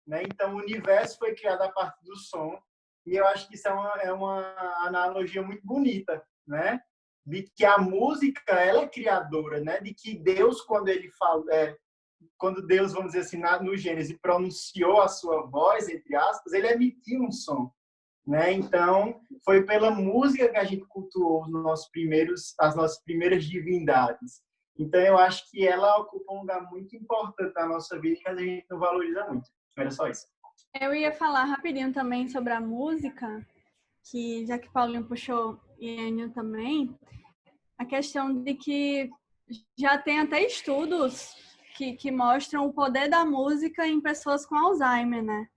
né? Então, o universo foi criado a partir do som. E eu acho que isso é uma analogia muito bonita, né? De que a música, ela é criadora, né? De que Deus, quando ele fala... quando Deus, vamos dizer assim, no Gênesis, pronunciou a sua voz, entre aspas, ele emitiu um som. né? Então, foi pela música que a gente cultuou as nossas primeiras divindades. Então, eu acho que ela ocupa um lugar muito importante na nossa vida que a gente não valoriza muito. Era só isso. Eu ia falar rapidinho também sobre a música, que já que Paulinho puxou e Enio também, a questão de que já tem até estudos que mostram o poder da música em pessoas com Alzheimer, né?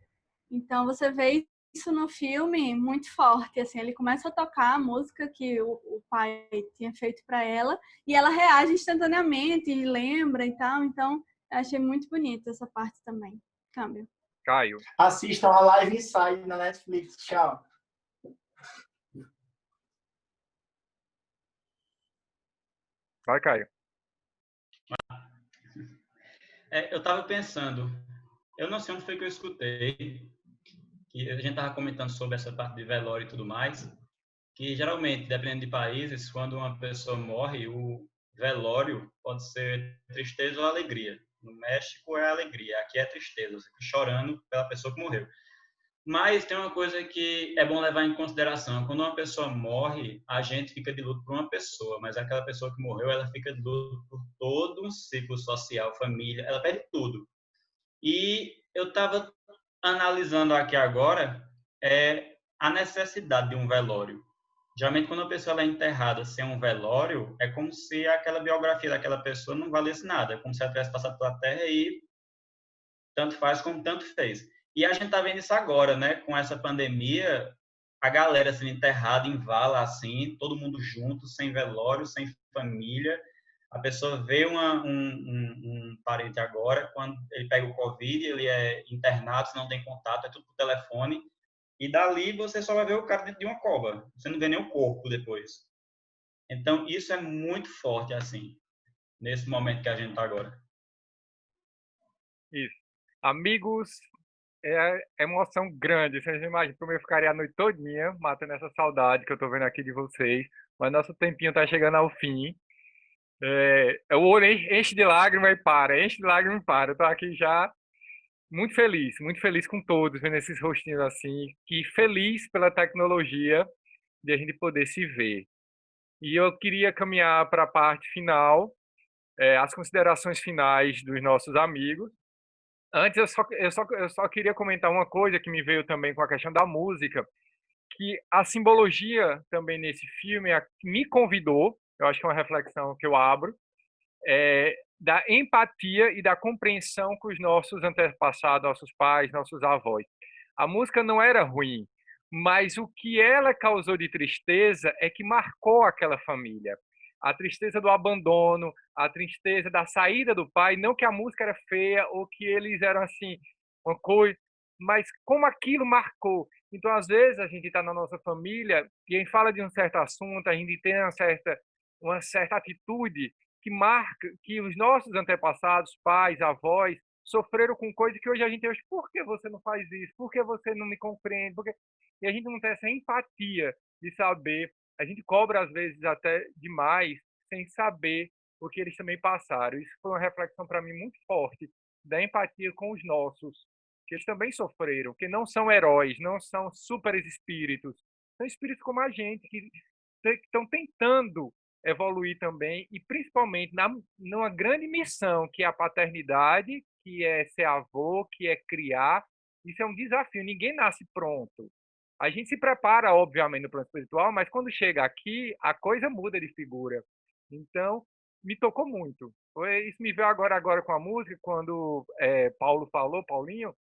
Então você vê isso no filme muito forte, assim, ele começa a tocar a música que o pai tinha feito para ela e ela reage instantaneamente e lembra e tal, então eu achei muito bonito essa parte também. Câmbio. Caio. Assistam a Live Inside na Netflix. Tchau. Vai, Caio. Eu estava pensando, eu não sei onde foi que eu escutei, que a gente estava comentando sobre essa parte de velório e tudo mais, que geralmente, dependendo de países, quando uma pessoa morre, o velório pode ser tristeza ou alegria. No México é alegria, aqui é tristeza, você fica chorando pela pessoa que morreu. Mas tem uma coisa que é bom levar em consideração. Quando uma pessoa morre, a gente fica de luto por uma pessoa, mas aquela pessoa que morreu, ela fica de luto por todo um ciclo social, família, ela perde tudo. E eu estava analisando aqui agora a necessidade de um velório. Geralmente, quando a pessoa é enterrada sem um velório, é como se aquela biografia daquela pessoa não valesse nada, é como se ela tivesse passado pela Terra e tanto faz como tanto fez. E a gente está vendo isso agora, né? Com essa pandemia, a galera sendo enterrada em vala, assim, todo mundo junto, sem velório, sem família. A pessoa vê um parente agora, quando ele pega o Covid, ele é internado, se não tem contato, é tudo por telefone. E dali você só vai ver o cara dentro de uma cova. Você não vê nem o corpo depois. Então, isso é muito forte, assim, nesse momento que a gente está agora. Isso. Amigos, é emoção grande. Vocês não imaginam como eu ficaria a noite todinha matando essa saudade que eu tô vendo aqui de vocês. Mas nosso tempinho tá chegando ao fim. O olho enche de lágrima e para, enche de lágrima e para. Eu tô aqui já muito feliz com todos, vendo esses rostinhos assim, e feliz pela tecnologia de a gente poder se ver. E eu queria caminhar para a parte final, as considerações finais dos nossos amigos. Antes, eu só queria comentar uma coisa que me veio também com a questão da música, que a simbologia também nesse filme me convidou, eu acho que é uma reflexão que eu abro, da empatia e da compreensão com os nossos antepassados, nossos pais, nossos avós. A música não era ruim, mas o que ela causou de tristeza é que marcou aquela família. A tristeza do abandono, a tristeza da saída do pai, não que a música era feia ou que eles eram assim, uma coisa, mas como aquilo marcou. Então, às vezes, a gente está na nossa família e a gente fala de um certo assunto, a gente tem uma certa atitude que marca, que os nossos antepassados, pais, avós, sofreram com coisas que hoje a gente acha, por que você não faz isso? Por que você não me compreende? E a gente não tem essa empatia de saber, a gente cobra às vezes até demais, sem saber o que eles também passaram. Isso foi uma reflexão para mim muito forte, da empatia com os nossos, que eles também sofreram, que não são heróis, não são super espíritos, são espíritos como a gente, que estão tentando evoluir também, e principalmente numa grande missão, que é a paternidade, que é ser avô, que é criar. Isso é um desafio, ninguém nasce pronto. A gente se prepara, obviamente, no plano espiritual, mas quando chega aqui, a coisa muda de figura. Então, me tocou muito. Isso me veio agora com a música, quando Paulinho,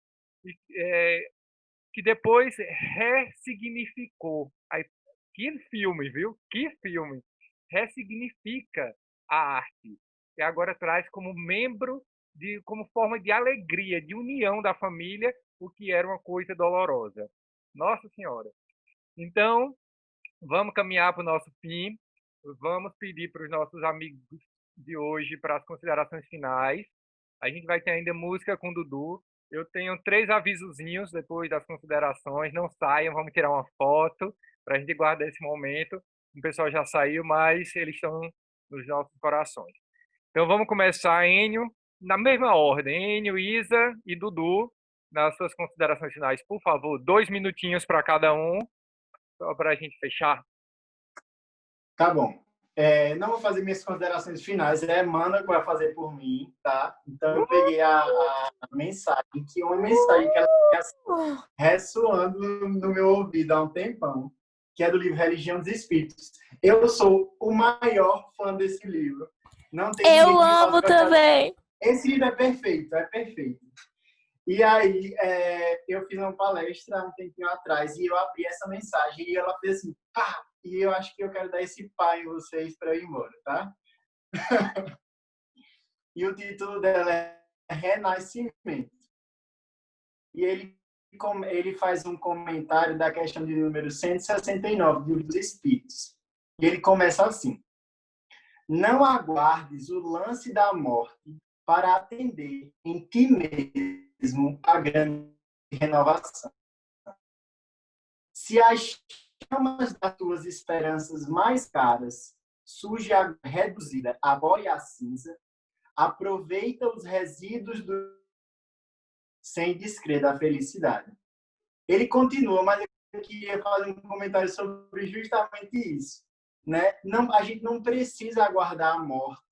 que depois ressignificou. Que filme, viu? Que filme! Ressignifica a arte e agora traz como como forma de alegria, de união da família, o que era uma coisa dolorosa. Nossa Senhora! Então, vamos caminhar para o nosso fim, vamos pedir para os nossos amigos de hoje para as considerações finais. A gente vai ter ainda música com o Dudu. Eu tenho 3 avisozinhos depois das considerações. Não saiam, vamos tirar uma foto para a gente guardar esse momento. O pessoal já saiu, mas eles estão nos nossos corações. Então vamos começar, Enio, na mesma ordem. Enio, Isa e Dudu. nas suas considerações finais, por favor, 2 minutinhos para cada um, só para a gente fechar. Tá bom. Não vou fazer minhas considerações finais, é a Amanda que vai fazer por mim, tá? Então eu peguei a mensagem, que é uma mensagem que ela fica ressoando no meu ouvido há um tempão, que é do livro Religião dos Espíritos. Eu sou o maior fã desse livro. Não tem ninguém que Eu amo também. Esse livro é perfeito, é perfeito. E aí, eu fiz uma palestra um tempinho atrás e eu abri essa mensagem e ela fez assim, pá! E eu acho que eu quero dar esse pá em vocês para eu ir embora, tá? E o título dela é Renascimento. E ele faz um comentário da questão de número 169 do Livro dos Espíritos. E ele começa assim: não aguardes o lance da morte para atender em ti mesmo a grande renovação. Se as chamas das tuas esperanças mais caras surge reduzida a pó e a cinza, aproveita os resíduos sem descrer da felicidade. Ele continua, mas eu queria fazer um comentário sobre justamente isso, né? A gente não precisa aguardar a morte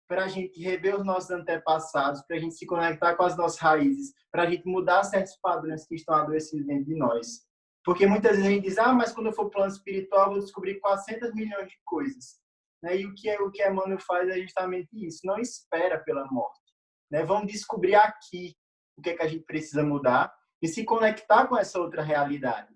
para a gente rever os nossos antepassados, para a gente se conectar com as nossas raízes, para a gente mudar certos padrões que estão adoecidos dentro de nós. Porque muitas vezes a gente diz, mas quando eu for plano espiritual, eu vou descobrir 400 milhões de coisas. Né? E o que Emmanuel faz é justamente isso, não espera pela morte. Né? Vamos descobrir aqui o que é que a gente precisa mudar e se conectar com essa outra realidade.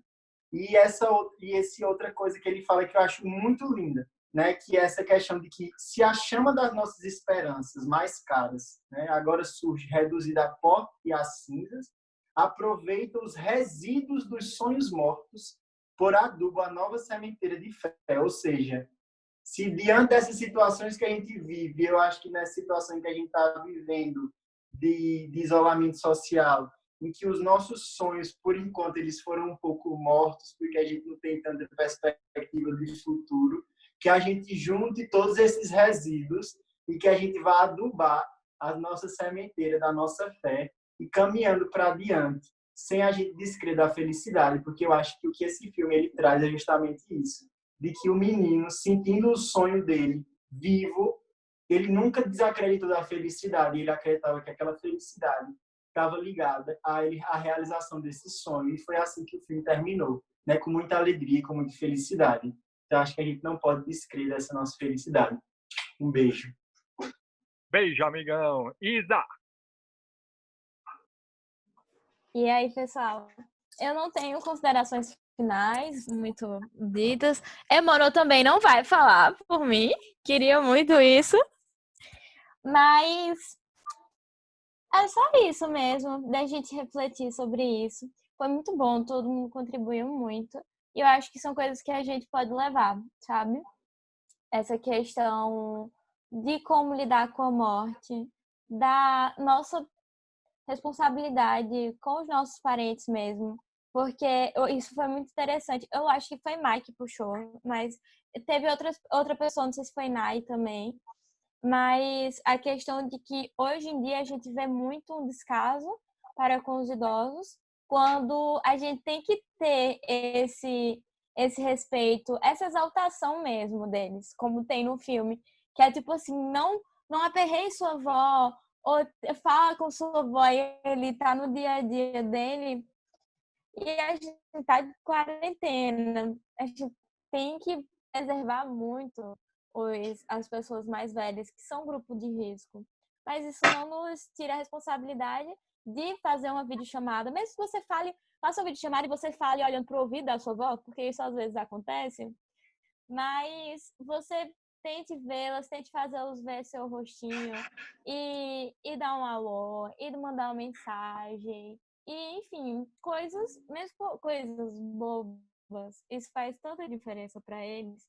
E essa outra coisa que ele fala que eu acho muito linda, né? Que é essa questão de que se a chama das nossas esperanças mais caras, né, agora surge reduzida a pó e a cinzas, aproveita os resíduos dos sonhos mortos por adubo a nova sementeira de fé. Ou seja, se diante dessas situações que a gente vive, eu acho que nessa situação que a gente está vivendo de isolamento social, em que os nossos sonhos, por enquanto, eles foram um pouco mortos, porque a gente não tem tanta perspectiva de futuro, que a gente junte todos esses resíduos e que a gente vá adubar a nossa sementeira da nossa fé e caminhando para adiante, sem a gente descrer da felicidade, porque eu acho que o que esse filme ele traz é justamente isso, de que o menino, sentindo o sonho dele vivo, ele nunca desacreditou da felicidade, ele acreditava que aquela felicidade estava ligada à realização desse sonho, e foi assim que o filme terminou, né? Com muita alegria, com muita felicidade. Então, acho que a gente não pode descrer dessa nossa felicidade. Um beijo. Beijo, amigão. Isa! E aí, pessoal? Eu não tenho considerações finais muito ditas. Emmanuel também não vai falar por mim. Queria muito isso. Mas é só isso mesmo, da gente refletir sobre isso. Foi muito bom, todo mundo contribuiu muito. E eu acho que são coisas que a gente pode levar, sabe? Essa questão de como lidar com a morte, da nossa responsabilidade com os nossos parentes mesmo. Porque isso foi muito interessante. Eu acho que foi Mike que puxou, mas teve outra pessoa, não sei se foi Nai também. Mas a questão de que hoje em dia a gente vê muito um descaso para com os idosos, quando a gente tem que ter esse respeito, essa exaltação mesmo deles, como tem no filme, que é tipo assim, não aperrei sua avó, ou fala com sua avó, e ele tá no dia a dia dele, e a gente tá de quarentena, a gente tem que preservar muito as pessoas mais velhas, que são grupo de risco. Mas isso não nos tira a responsabilidade de fazer uma videochamada. Mesmo que você faça uma videochamada e você fale olhando para o ouvido da sua avó, porque isso às vezes acontece, mas você tente vê-las, tente fazê-los ver seu rostinho e dar um alô, e mandar uma mensagem. E, enfim, mesmo coisas bobas, isso faz toda a diferença para eles.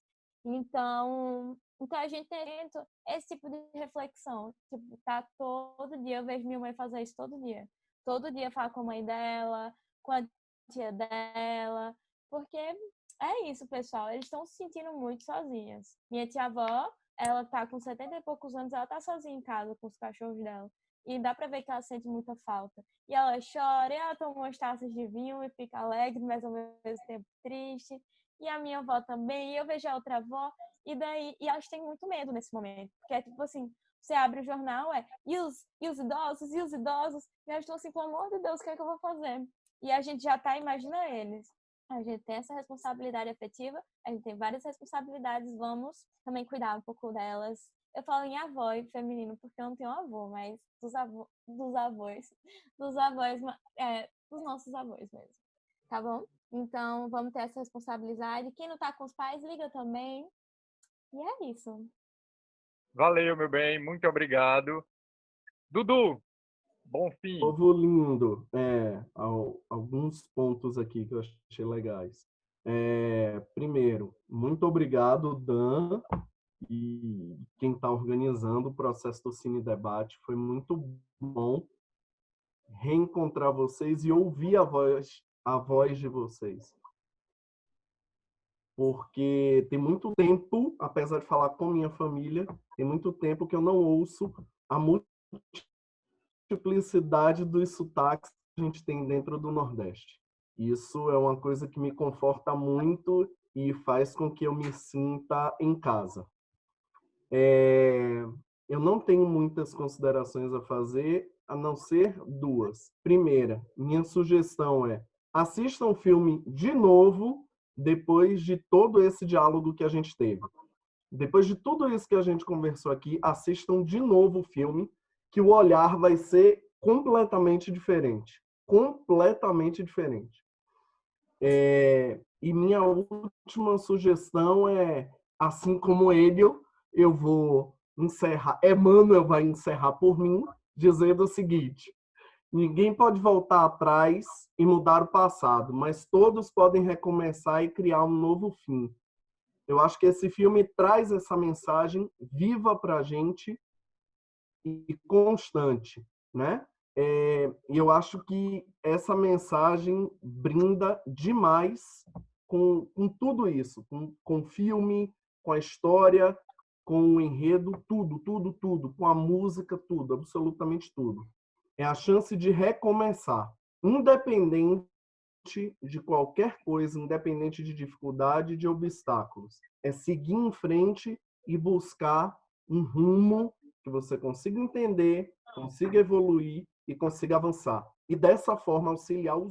Então a gente tem esse tipo de reflexão. Tipo, tá todo dia, eu vejo minha mãe fazer isso todo dia. Todo dia fala com a mãe dela, com a tia dela, porque é isso, pessoal. Eles estão se sentindo muito sozinhas. Minha tia-avó, ela tá com 70 e poucos anos, ela tá sozinha em casa com os cachorros dela. e dá pra ver que ela sente muita falta. E ela chora, e ela toma umas taças de vinho e fica alegre, mas ao mesmo tempo triste. E a minha avó também, e eu vejo a outra avó, e elas têm muito medo nesse momento. Porque é tipo assim, você abre o jornal, e os idosos, e os idosos, e elas estão assim, pelo amor de Deus, o que é que eu vou fazer? E a gente já tá, imagina eles. A gente tem essa responsabilidade afetiva, a gente tem várias responsabilidades, vamos também cuidar um pouco delas. Eu falo em avó e feminino porque eu não tenho avô, mas dos avós, dos nossos avós mesmo, tá bom? Então, vamos ter essa responsabilidade. Quem não tá com os pais, liga também. E é isso. Valeu, meu bem. Muito obrigado. Dudu, bom fim. Povo lindo. Alguns pontos aqui que eu achei legais. Primeiro, muito obrigado, Dan, e quem está organizando o processo do Cine Debate. Foi muito bom reencontrar vocês e ouvir a voz de vocês. Porque tem muito tempo, apesar de falar com minha família, tem muito tempo que eu não ouço a multiplicidade dos sotaques que a gente tem dentro do Nordeste. Isso é uma coisa que me conforta muito e faz com que eu me sinta em casa. Eu não tenho muitas considerações a fazer, a não ser duas. Primeira, minha sugestão é: assistam o filme de novo depois de todo esse diálogo que a gente teve. Depois de tudo isso que a gente conversou aqui, assistam de novo o filme, que o olhar vai ser completamente diferente. Completamente diferente. E minha última sugestão é, assim como ele, eu vou encerrar, Emmanuel vai encerrar por mim, dizendo o seguinte: ninguém pode voltar atrás e mudar o passado, mas todos podem recomeçar e criar um novo fim. Eu acho que esse filme traz essa mensagem viva para a gente e constante, né? E eu acho que essa mensagem brinda demais com tudo isso, com o filme, com a história, com o enredo, tudo, com a música, tudo, absolutamente tudo. É a chance de recomeçar, independente de qualquer coisa, independente de dificuldade, de obstáculos. É seguir em frente e buscar um rumo que você consiga entender, consiga evoluir e consiga avançar. E dessa forma auxiliar os